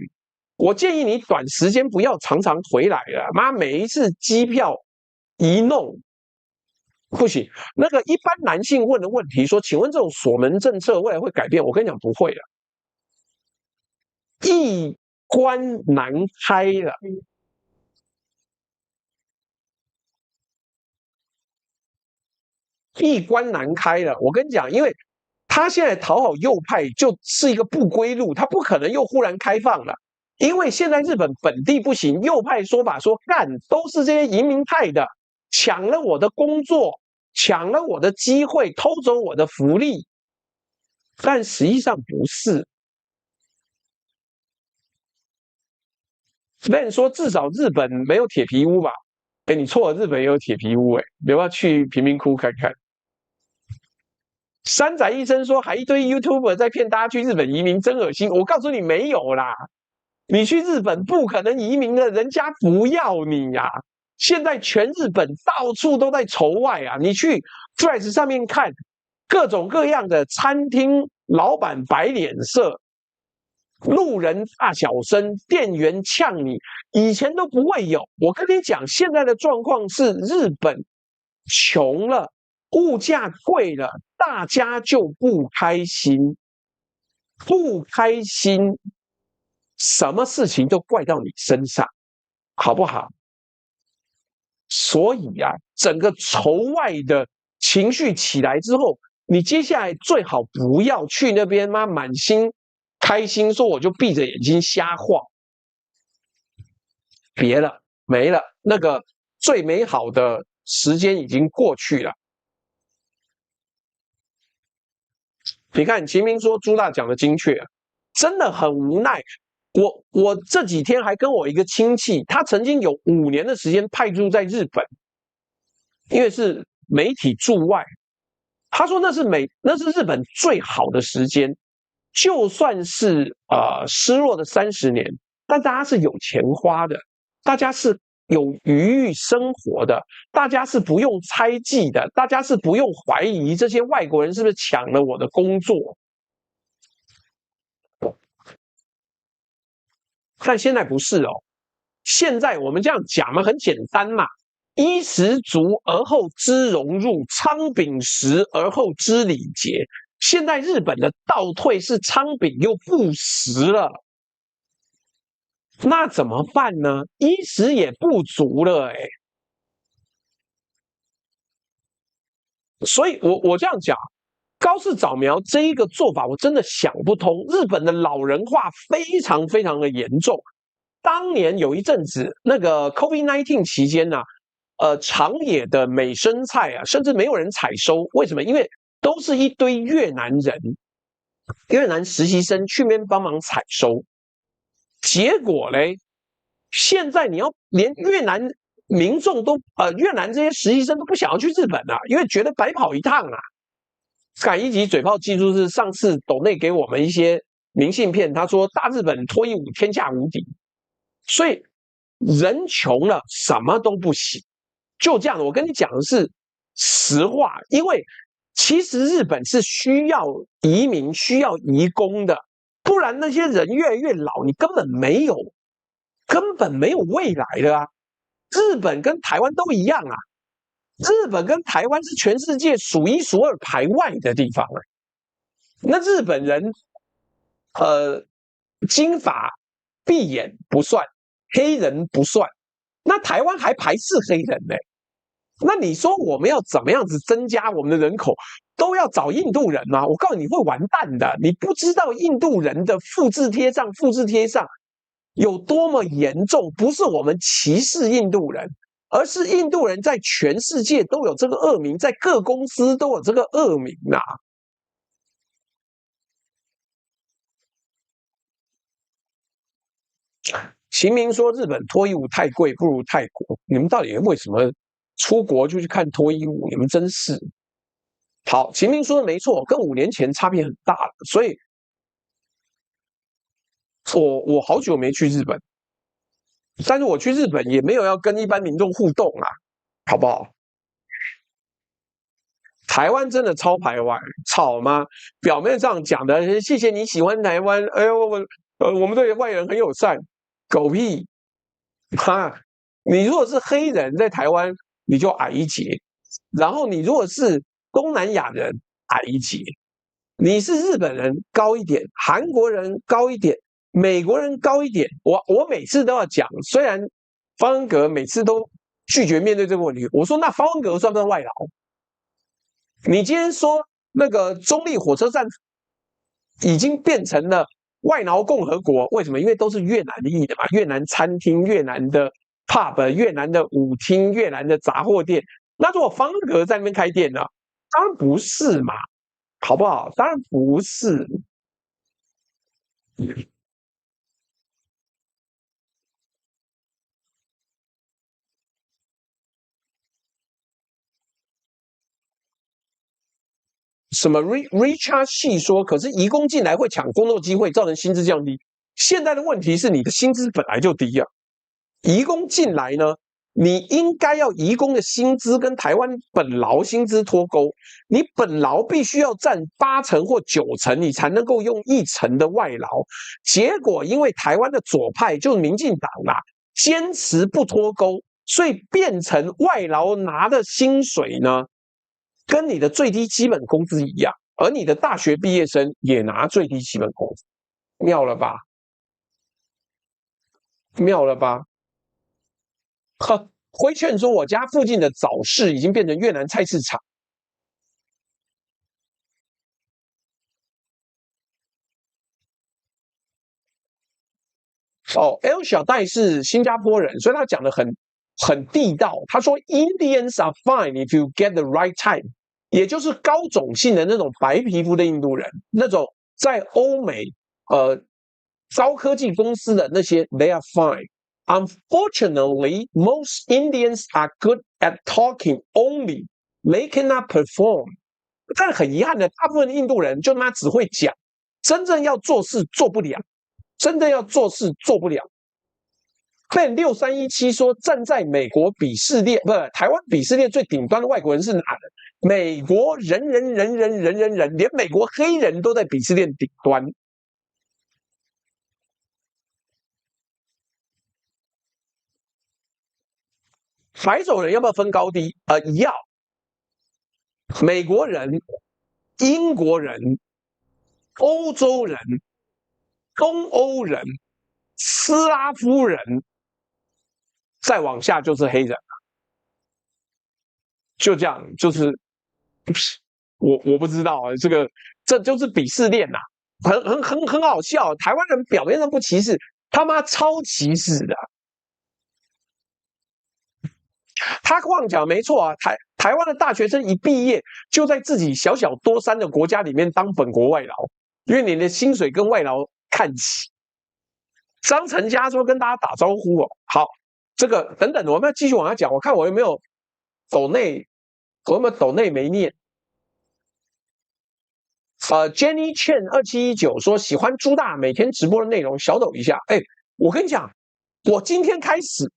我建議你短時間不要常常回來了，媽，每一次機票一弄。不行，那個一般男性問的問題說，請問這種鎖門政策未來會改變？我跟你講不會了，一關難開了，一關難開了。我跟你講，因為他現在討好右派就是一個不歸路，他不可能又忽然開放了，因為現在日本本地不行，右派說法說幹都是這些移民派的，搶了我的工作。搶了我的機會，偷走我的福利，但實際上不是。那你說至少日本沒有鐵皮屋吧？哎，你錯了，日本也有鐵皮屋哎，你要不要去貧民窟看看？山仔醫生說還一堆 YouTuber 在騙大家去日本移民，真惡心。我告訴你沒有啦，你去日本不可能移民的，人家不要你呀。現在全日本到處都在仇外啊！你去 Threads 上面看，各種各樣的餐廳老闆擺臉色，路人大小聲，店員嗆你，以前都不會有。我跟你講，現在的狀況是日本窮了，物價貴了，大家就不開心，不開心，什麼事情都怪到你身上，好不好？所以啊，整個仇外的情緒起來之後，你接下來最好不要去那邊媽滿心開心說我就閉着眼睛瞎晃，別了，沒了，那個最美好的時間已經過去了。你看，秦明說朱大講的精確啊，真的很無奈。我這幾天還跟我一個親戚，他曾經有5年的時間派駐在日本，因為是媒體駐外，他說那是日本最好的時間，就算是失落的30年，但大家是有錢花的，大家是有余裕生活的，大家是不用猜忌的，大家是不用懷疑這些外國人是不是搶了我的工作。但現在不是哦，現在我们這樣講嘛，很簡單嘛，衣食足而後知榮辱，倉廩實而後知禮節。現在日本的倒退是倉廩又不實了，那怎麼辦呢？衣食也不足了哎。所以我這樣講，高市早苗這一個做法我真的想不通。日本的老人化非常非常的嚴重。當年有一陣子那個 COVID-19 期間呢，長野的美生菜啊，甚至沒有人採收。為什麼？因為都是一堆越南人、越南實習生去那邊幫忙採收。結果嘞，現在你要連越南民眾都越南這些實習生都不想要去日本啊，因為覺得白跑一趟啊。趕一集嘴炮技術是上次斗內給我們一些明信片，他說大日本脫衣舞天下無敵，所以人窮了什麼都不行，就這樣。我跟你講的是實話，因為其實日本是需要移民、需要移工的，不然那些人越來越老，你根本没有未来的啊。日本跟台灣都一樣啊。日本跟台灣是全世界數1數2排外的地方啊。那日本人，金髮碧眼不算，黑人不算，那台灣還排斥黑人呢。那你說我們要怎麼樣子增加我們的人口？都要找印度人嗎？我告訴你會完蛋的。你不知道印度人的複製貼上有多麼嚴重，不是我們歧視印度人。而是印度人在全世界都有這個惡名，在各公司都有這個惡名啊。秦明說日本脫衣舞太貴，不如泰國。你們到底為什麼出國就去看脫衣舞？你們真是好。秦明說的沒錯，跟5年前差別很大了。所以我好久沒去日本。但是我去日本也沒有要跟一般民眾互動啊，好不好？台灣真的超排外，吵嗎？表面上講的謝謝你喜歡台灣，哎呦我們對外人很友善，狗屁！哈，你如果是黑人在台灣，你就矮一截；然後你如果是東南亞人，矮一截；你是日本人高一點，韓國人高一點。美國人高一點，我每次都要講，雖然方恩格每次都拒絕面對這個問題，我說那方恩格算不算外勞？你今天說那個中壢火車站已經變成了外勞共和國，為什麼？因為都是越南裔的嘛，越南餐廳、越南的 pub、越南的舞廳、越南的雜貨店。那如果方恩格在那邊開店呢？當然不是嘛，好不好？當然不是。什麼 Richard 細說，可是移工進來會搶工作機會，造成薪資降低。現在的問題是你的薪資本來就低啊，移工進來呢，你應該要移工的薪資跟台灣本勞薪資脫鈎，你本勞必須要占8成或9成，你才能夠用1成的外勞。結果因為台灣的左派就是民進黨啦，堅持不脫鈎，所以變成外勞拿的薪水呢，跟你的最低基本工資一樣，而你的大學畢業生也拿最低基本工資，妙了吧？妙了吧？呵，輝勸說我家附近的早市已經變成越南菜市場。哦，El 小戴是新加坡人，所以他講的很地道。他說 Indians are fine if you get the right type， 也就是高種姓的那種白皮膚的印度人，那種在歐美高科技公司的那些 they are fine。Unfortunately, most Indians are good at talking only. They cannot perform. 但很遺憾的，大部分的印度人就他只會講，真正要做事做不了。真的要做事做不了。Ben 6317說，站在美國鄙視鏈，不是台灣鄙視鏈最頂端的外國人是哪人？美國人，連美國黑人都在鄙視鏈頂端。白种人要不要分高低？要。美國人、英國人、歐洲人、東歐人、斯拉夫人，再往下就是黑人，就這樣，就是我不知道啊，這就是鄙視鏈吶，很好笑。台灣人表面上不歧視，他媽超歧視的。他光講沒錯啊，台灣的大學生一畢業就在自己小小多山的國家裡面當本國外勞，因為你的薪水跟外勞看齊。張成家說跟大家打招呼哦，好，這個等等，我們要繼續往下講，我看我有沒有抖內沒念。Jenny Chen 2719說喜歡朱大每天直播的內容，小抖一下。我跟你講，我今天開始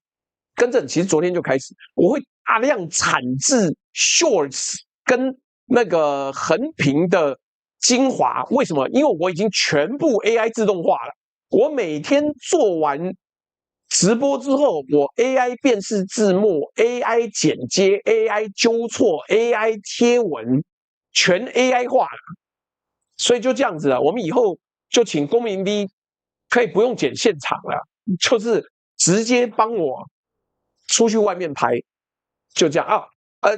更正，其實昨天就開始，我會大量產制 shorts 跟那個橫屏的精華。為什麼？因為我已經全部 AI 自動化了。我每天做完直播之後，我 AI 辨識字幕、AI 剪接、AI 糾錯、AI 貼文，全 AI 化了。所以就這樣子了，我們以後就請公民 V 可以不用剪現場了，就是直接幫我出去外面拍，就這樣啊。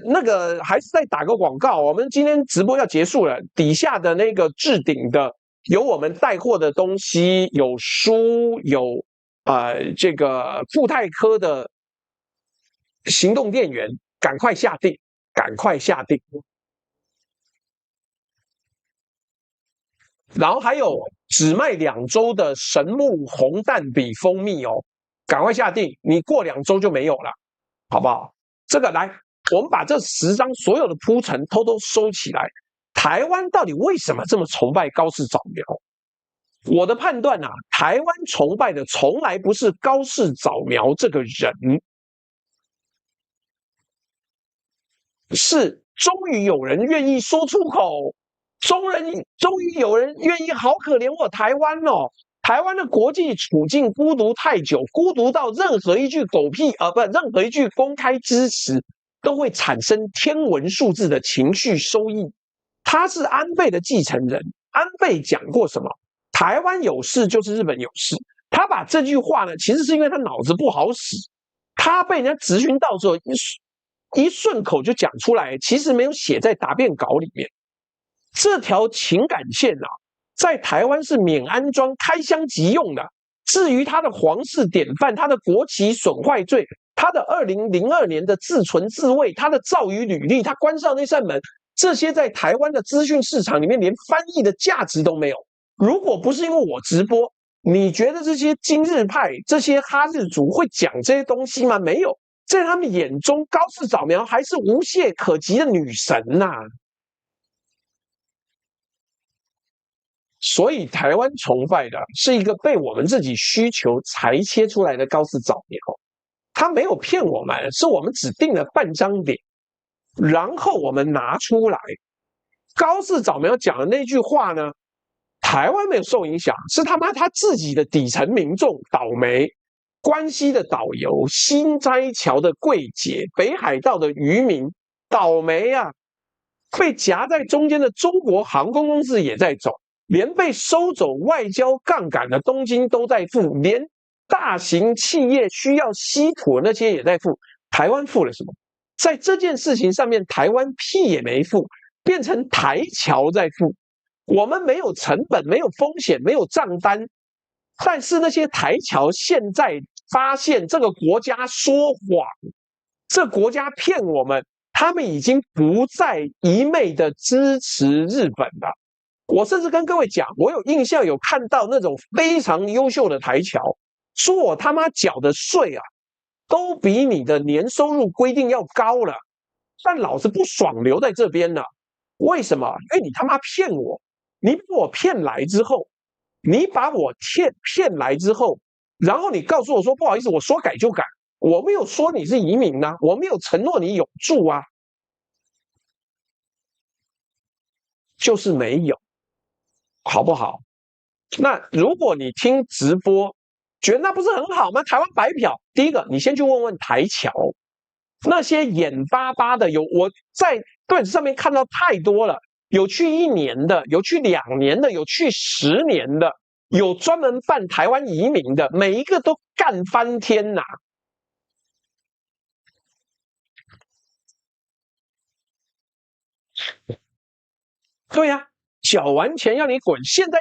那個還是再打個廣告，我們今天直播要結束了，底下的那個置頂的有我們帶貨的東西，有書，有這個富泰科的行動電源，趕快下定，趕快下定。然後還有只賣2周的神木紅蛋筆蜂蜜哦，趕快下定，你過2周就沒有了，好不好？這個來，我們把這10張所有的鋪陳偷偷收起來。台灣到底為什麼這麼崇拜高市早苗？我的判斷啊，台灣崇拜的從來不是高市早苗這個人，是終於有人願意說出口。終於有人願意，好可憐我台灣哦！台灣的國際處境孤獨太久，孤獨到任何一句任何一句公開支持都會產生天文數字的情緒收益。他是安倍的繼承人，安倍講過什麼？台灣有事就是日本有事。他把這句話呢，其實是因為他腦子不好使，他被人家質詢到之後一順口就講出來，其實沒有寫在答辯稿裡面。這條情感線啊，在台灣是免安裝開箱即用的。至於他的皇室典範，他的國旗損壞罪，他的2002年的自存自衛，他的造語履歷，他關上那扇門，這些在台灣的資訊市場裡面連翻譯的價值都沒有。如果不是因為我直播，你覺得這些今日派、這些哈日族會講這些東西嗎？沒有，在他們眼中，高市早苗還是無懈可擊的女神吶。所以台灣崇拜的是一個被我們自己需求裁切出來的高市早苗，他沒有騙我們，是我們只定了半張臉，然後我們拿出來。高市早苗講的那句話呢，台灣沒有受影響，是他自己的底層民眾倒霉。關西的導遊、心齋橋的櫃姐、北海道的漁民倒霉啊，被夾在中間的中國航空公司也在走。連被收走外交槓桿的東京都在付，連大型企業需要稀土的那些也在付。台灣付了什麼？在這件事情上面，台灣屁也沒付，變成台僑在付。我們沒有成本，沒有風險，沒有賬單，但是那些台僑現在發現這個國家說謊，這個國家騙我們，他們已經不再一昧的支持日本了。我甚至跟各位講，我有印象有看到那種非常優秀的台僑，說我他媽繳的稅啊，都比你的年收入規定要高了，但老子不爽留在這邊了。為什麼？因為你他媽騙我，你把我騙來之後，然後你告訴我說不好意思，我說改就改，我沒有說你是移民啊，我沒有承諾你永住啊，就是沒有，好不好？那如果你聽直播，覺得那不是很好嗎？台灣白嫖，第一個，你先去問問台僑，那些眼巴巴的我在段子上面看到太多了，有去1年的，有去2年的，有去10年的，有專門辦台灣移民的，每一個都幹翻天吶！對呀，繳完錢要你滾，現在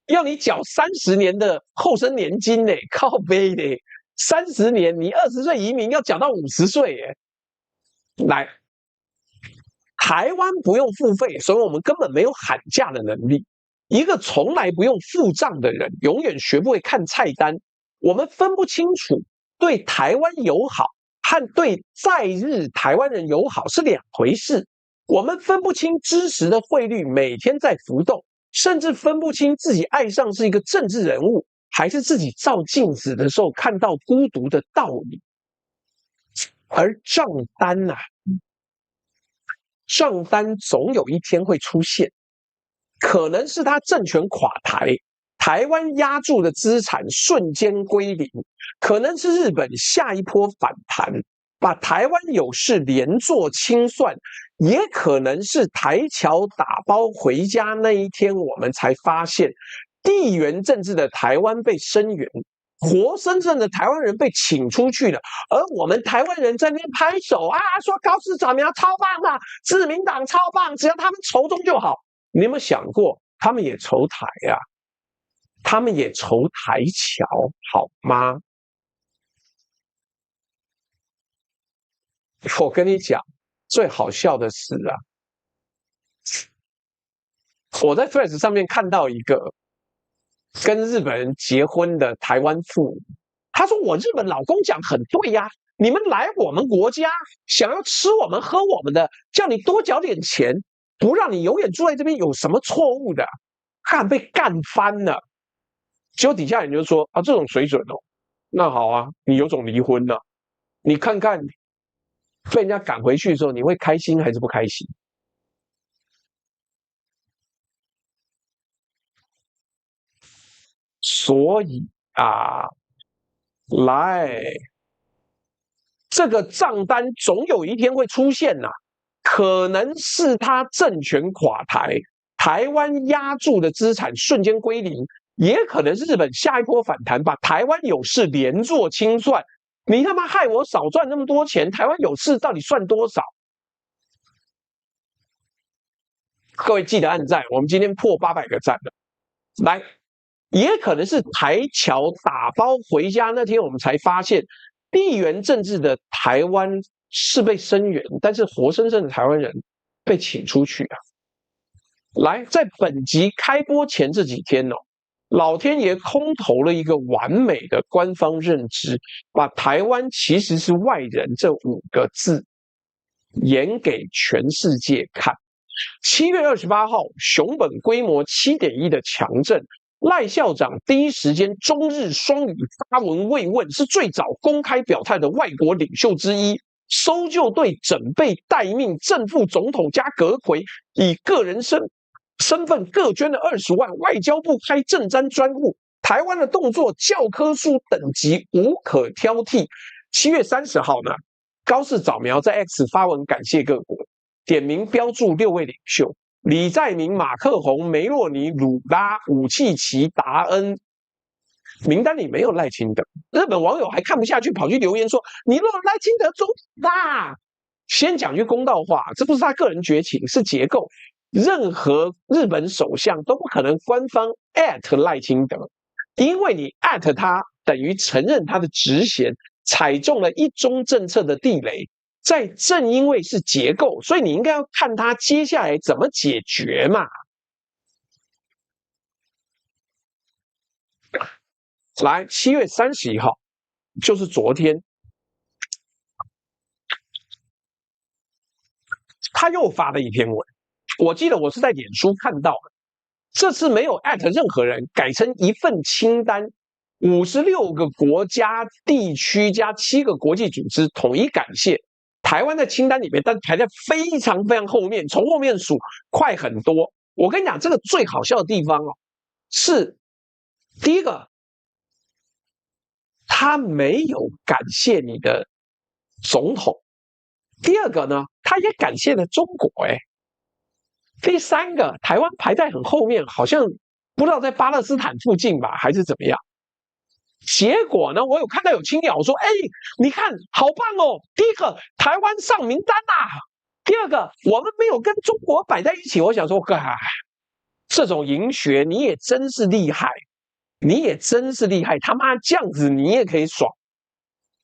要你繳30年的後生年金呢，靠北的，30年，你20歲移民要繳到50歲耶。來，台灣不用付費，所以我們根本沒有喊價的能力。一個從來不用付賬的人，永遠學不會看菜單。我們分不清楚對台灣友好和對在日台灣人友好是兩回事。我們分不清支持的匯率每天在浮動，甚至分不清自己愛上是一個政治人物，還是自己照鏡子的時候看到孤獨的道理。而賬單啊，賬單總有一天會出現，可能是他政權垮台，台灣押注的資產瞬間歸零，可能是日本下一波反彈，把台灣有事連坐清算，也可能是台僑打包回家那一天，我們才發現地緣政治的台灣被聲援，活生生的台灣人被請出去了，而我們台灣人在那邊拍手啊，說高市早苗超棒啊，自民黨超棒，只要他們仇中就好。你有沒有想過，他們也仇台啊，他們也仇台僑，好嗎？我跟你講，最好笑的是啊，我在 Threads 上面看到一個跟日本人結婚的台灣婦女，她說我日本老公講很對呀，你們來我們國家想要吃我們喝我們的，叫你多繳點錢，不讓你永遠住在這邊有什麼錯誤的？看被幹翻了。結果底下人就說啊，這種水準哦，那好啊，你有種離婚了，你看看被人家趕回去的時候，你會開心還是不開心？所以啊，來，這個賬單總有一天會出現吶，可能是他政權垮台，台灣押注的資產瞬間歸零，也可能是日本下一波反彈，把台灣有事連坐清算。你他媽害我少賺那麼多錢，台灣有事到底算多少？各位記得按讚，我們今天破800個讚了。來，也可能是台僑打包回家那天，我們才發現地緣政治的台灣是被聲援，但是活生生的台灣人被請出去啊。來，在本集開播前這幾天哦，老天爺空投了一個完美的官方認知，把台灣其實是外人這5個字演給全世界看。7月28號，熊本規模7.1的強震，賴校長第一時間中日雙語發文慰問，是最早公開表態的外國領袖之一。搜救隊準備待命，正副總統加閣揆以個人身份各捐了20萬，外交部開賑災專戶，台灣的動作教科書等級無可挑剔。7月30號呢，高市早苗在 X 發文感謝各國，點名標注6位領袖：李在明、馬克宏、梅洛尼、魯拉、武契奇、達恩。名單裡沒有賴清德，日本網友還看不下去，跑去留言說：“你落賴清德总統啦！”先講句公道話，這不是他個人絕情，是結構。任何日本首相都不可能官方@賴清德，因為你他等於承認他的職銜踩中了一中政策的地雷，正因為是結構，所以你應該要看他接下來怎麼解決嘛。來，7月31號，就是昨天，他又發了一篇文。我記得我是在臉書看到的，這次沒有任何人，改成一份清單，56個國家地區加7個國際組織統一感謝。台灣在清單裡面，但排在非常非常後面，從後面數快很多。我跟你講，這個最好笑的地方哦，是第一個，他沒有感謝你的總統；第二個呢，他也感謝了中國。第三個，台灣排在很後面，好像不知道在巴勒斯坦附近吧，還是怎麼樣。結果呢，我有看到有青鳥說：“你看，好棒哦！第一個，台灣上名單啊；第二個，我們沒有跟中國擺在一起。”我想說，這種營學你也真是厲害，你也真是厲害！他媽這樣子你也可以爽，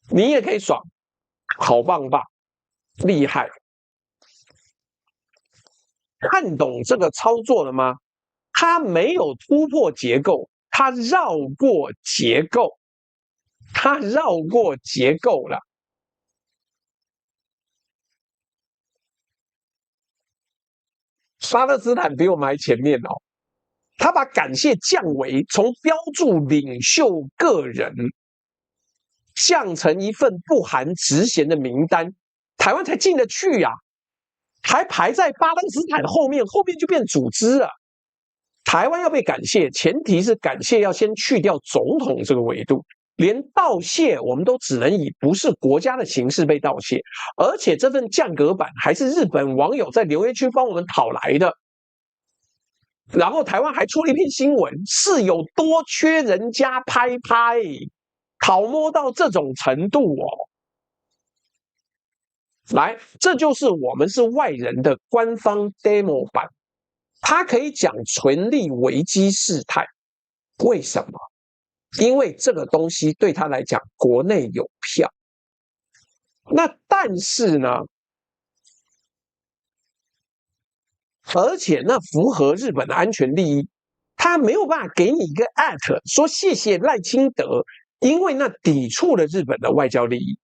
你也可以爽，好棒棒，厲害！看懂這個操作了嗎？他沒有突破結構。他繞過結構，他繞過結構了。巴勒斯坦比我們還前面哦，他把感謝降為從標注領袖個人降成一份不含職銜的名單，台灣才進得去呀，還排在巴勒斯坦後面，後面就變組織了。台灣要被感謝，前提是感謝要先去掉總統這個維度，連道謝我們都只能以不是國家的形式被道謝，而且這份降格版還是日本網友在留言區幫我們討來的，然後台灣還出了一篇新聞，是有多缺人家拍，討摸到這種程度哦。來，這就是我們是外人的官方 demo 版。他可以講存立危機事態，為什麼？因為這個東西對他來講國內有票。那但是呢，而且那符合日本的安全利益，他沒有辦法給你一個 說謝謝賴清德，因為那抵觸了日本的外交利益。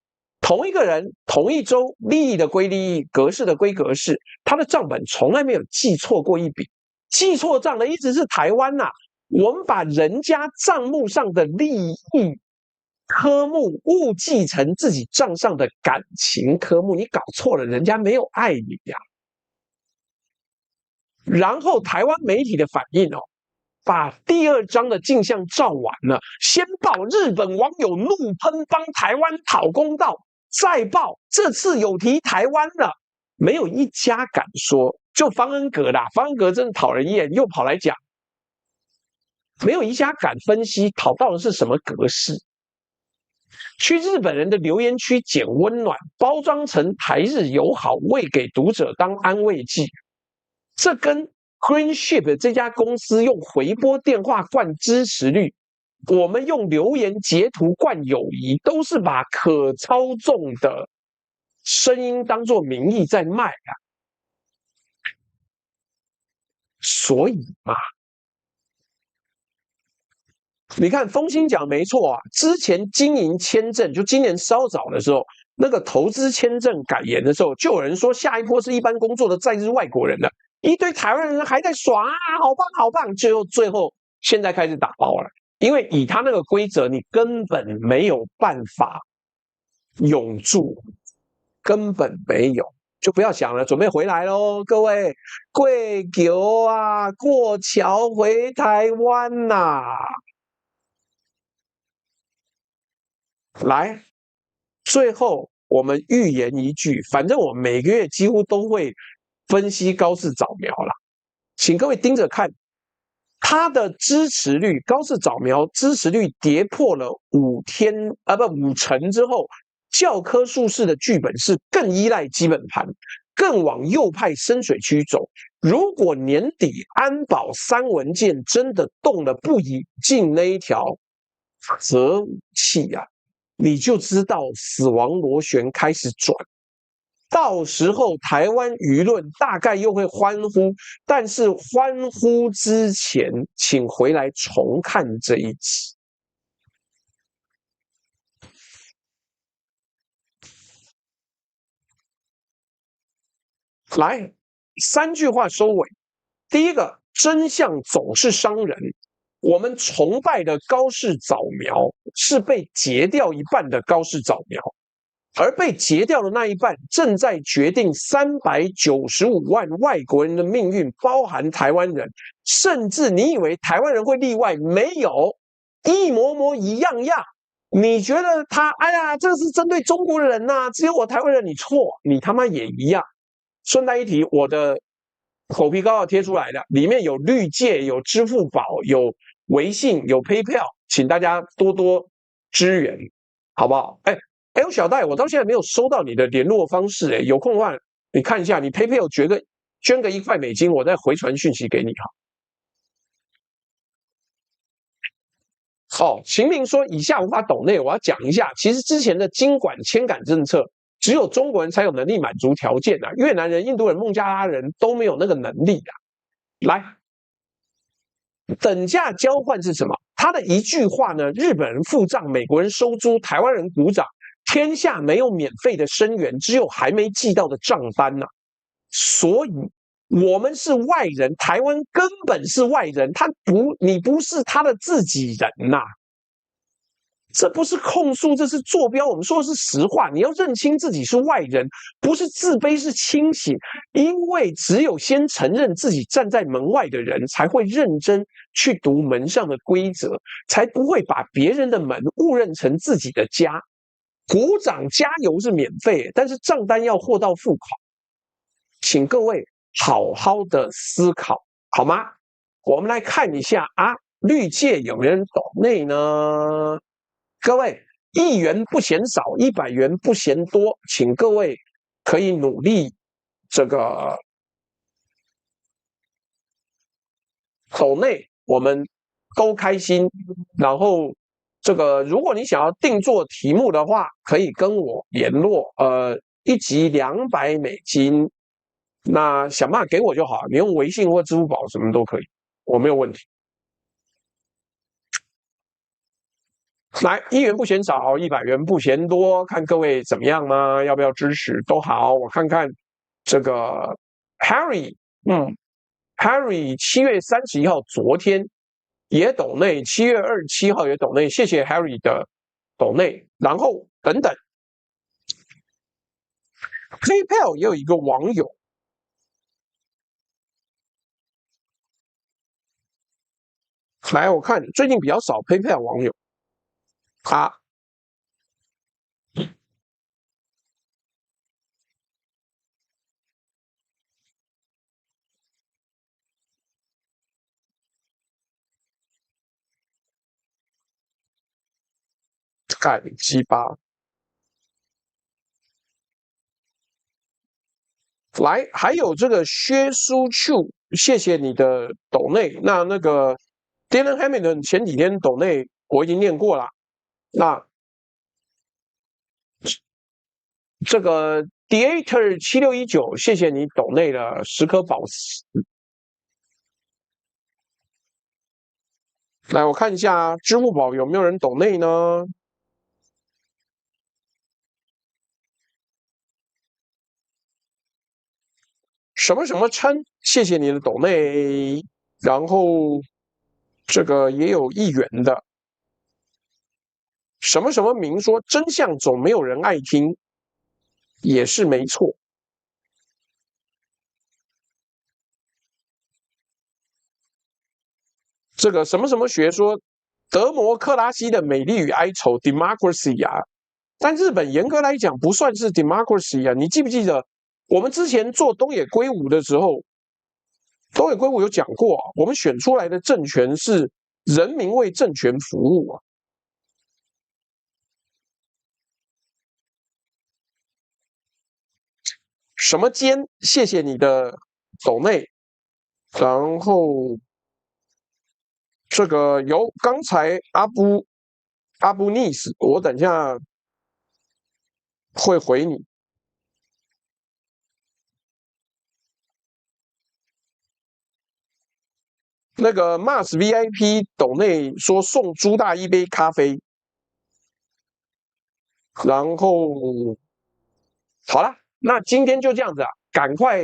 同一個人，同一州，利益的歸利益，格式的歸格式，他的賬本從來沒有記錯過一筆。記錯賬的一直是台灣吶，我們把人家賬目上的利益科目誤記成自己賬上的感情科目，你搞錯了，人家沒有愛你呀。然後台灣媒體的反應哦，把第2張的鏡像照完了，先報日本網友怒噴幫台灣討公道，再報這次有提台灣了，沒有一家敢說。就方恩格啦，方恩格真的討人厭，又跑來講，沒有一家敢分析討到的是什麼格式。去日本人的留言區撿溫暖，包裝成台日友好，為給讀者當安慰劑。這跟 Greenship 這家公司用回撥電話灌支持率，我們用留言截圖灌友誼，都是把可操縱的聲音當作民意在賣啊。所以嘛，你看風興講沒錯啊，之前經營簽證，就今年稍早的時候，那個投資簽證改嚴的時候，就有人說下一波是一般工作的在日外國人了，一堆台灣人還在爽啊，好棒好棒，最後現在開始打包了，因為以他那個規則，你根本沒有辦法永住，根本沒有。就不要想了，準備回來嘍，各位，貴球啊，過橋回台灣吶！來，最後我們預言一句，反正我每個月幾乎都會分析高市早苗啦，請各位盯着看，他的支持率，高市早苗支持率跌破了5成之後。教科書式的劇本是更依賴基本盤，更往右派深水區走。如果年底安保3文件真的動了不引進那一條核武器啊，你就知道死亡螺旋開始轉。到時候台灣輿論大概又會歡呼，但是歡呼之前，請回來重看這一集。來，3句話收尾。第一個，真相總是傷人。我們崇拜的高市早苗是被截掉一半的高市早苗，而被截掉的那一半正在決定395萬外國人的命運，包含台灣人。甚至你以為台灣人會例外？沒有，一模模一樣樣。你覺得他，哎呀，這是針對中國人吶，只有我台灣人，你錯，你他媽也一樣。順帶一提，我的口皮膏藥貼出來的，裡面有綠界、有支付寶、有微信、有 PayPal， 請大家多多支援，好不好？哎，小戴，我到現在沒有收到你的聯絡方式，有空的話你看一下，你 PayPal 捐個1塊美金，我再回傳訊息給你哈。秦明說以下無法抖內，我要講一下，其實之前的金管簽桿政策，只有中國人才有能力滿足條件啊，越南人、印度人、孟加拉人都沒有那個能力啊。來，等價交換是什麼？他的一句話呢，日本人付賬，美國人收租，台灣人鼓掌，天下沒有免費的聲援，只有還沒寄到的賬單啊。所以我們是外人，台灣根本是外人，你不是他的自己人吶。這不是控訴，這是坐標。我們說的是實話，你要認清自己是外人，不是自卑，是清醒。因為只有先承認自己站在門外的人，才會認真去讀門上的規則，才不會把別人的門誤認成自己的家。鼓掌加油是免費，但是賬單要貨到付款，請各位好好的思考，好嗎？我們來看一下啊，綠界有沒有人抖內呢？各位，1元不嫌少，100元不嫌多，請各位可以努力這個抖內，我們都開心。然後這個，如果你想要定做題目的話，可以跟我聯絡。1集200美金，那想辦法給我就好，你用微信或支付寶什麼都可以，我沒有問題。來，1元不嫌少，100元不嫌多，看各位怎麼樣嗎？要不要支持都好。我看看這個 Harry， Harry 7月31號昨天也抖內，7月27號也抖內，謝謝 Harry 的抖內。然後等等 ，PayPal 也有一個網友，來我看最近比較少 PayPal 網友。幹雞巴！來，還有這個薛書秋，謝謝你的抖內。那個 Dylan Hamilton 前幾天抖內我已經念過了。那這個 Theater 7619，謝謝你抖內了10顆寶石。來，我看一下支付寶有沒有人抖內呢？什麼什麼稱，謝謝你的抖內。然後這個也有1元的。什麼什麼明說真相總沒有人愛聽，也是沒錯。這個什麼什麼學說德摩克拉西的美麗與哀愁 democracy 啊，但日本嚴格來講不算是 democracy 啊。你記不記得我們之前做東野圭吾的時候，東野圭吾有講過啊，我們選出來的政權是人民為政權服務啊。什麼間？謝謝你的抖內。然後這個由剛才阿布尼斯，我等一下會回你。那個 Mars VIP 抖內說送朱大一杯咖啡，然後好了，那今天就這樣子啊，趕快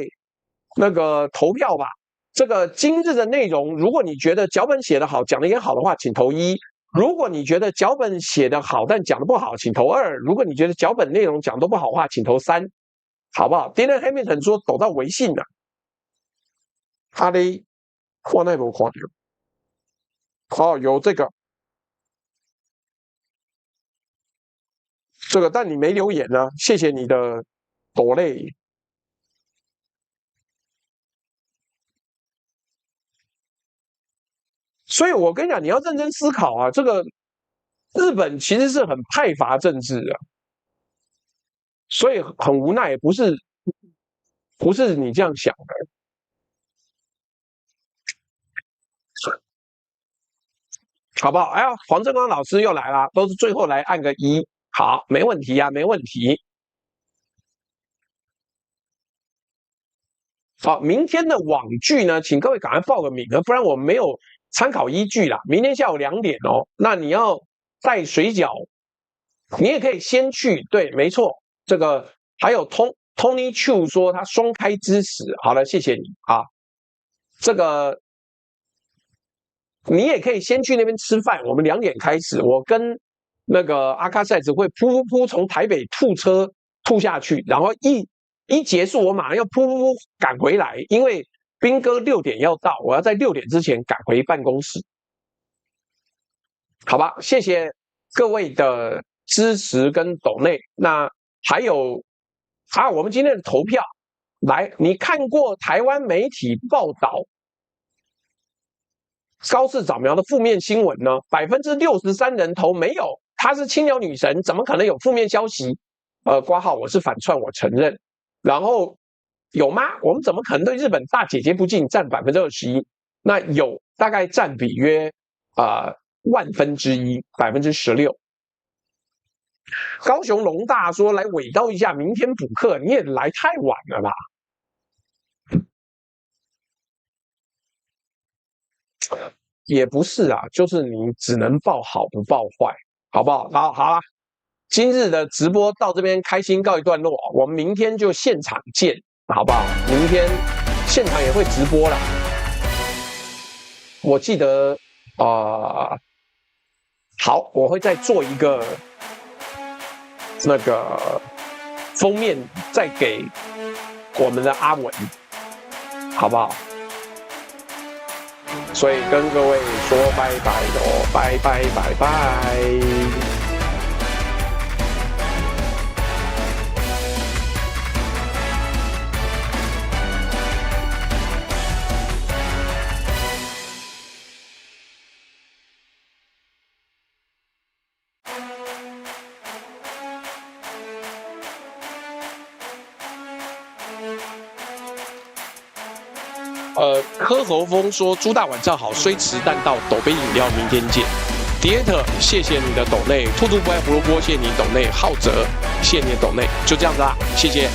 那個投票吧。這個今日的內容，如果你覺得腳本寫得好，講得也好的話，請投1；如果你覺得腳本寫得好，但講得不好，請投2；如果你覺得腳本內容講得不好的話，請投3，好不好 ？Dylan Hamilton 說抖到微信了，哈嘞。哇，那不看哦，有這個，但你沒留言啊，謝謝你的抖內。所以我跟你講，你要認真思考啊，這個日本其實是很派閥政治啊，所以很無奈，不是你這樣想的。好不好？哎呀，黄正光老師又來了，都是最后來按個1，好，沒問題啊，沒問題。好，明天的網劇呢，請各位趕快報個名啊，不然我們沒有參考依據啦。明天下午2點哦，那你要帶水餃，你也可以先去。對，沒錯，這個還有Tony Chu 說他雙開支持，好了，謝謝你啊，這個。你也可以先去那邊吃飯，我們2點開始。我跟那個阿卡賽子會噗從台北吐下去，然後一結束，我馬上要噗趕回來，因為兵哥6點要到，我要在6點之前趕回辦公室。好吧，謝謝各位的支持跟抖內。那還有我們今天的投票，來，你看過台灣媒體報道高市早苗的負面新聞呢？63%人投沒有，她是青鳥女神，怎麼可能有負面消息？括號我是反串，我承認。然後有嗎？我們怎麼可能对日本大姐姐不敬？占21%，那有大概占比約1/1000，16%。高雄龍大說來尾刀一下，明天補課，你也來太晚了啦。也不是啊，就是你只能報好不報壞，好不好？好啦，今日的直播到這邊開心告一段落，我們明天就現場見，好不好？明天現場也會直播啦。我記得好，我會再做一個那個封面，再給我們的阿文，好不好？所以跟各位說拜拜嘍，拜拜拜拜。柯侯峰說：“朱大晚上好，雖遲但到，抖杯飲料，明天見。” Diet， 謝謝你的抖內，兔兔不愛胡蘿蔔，謝謝你抖內，浩哲，謝謝你的抖內，就這樣子啦，謝謝。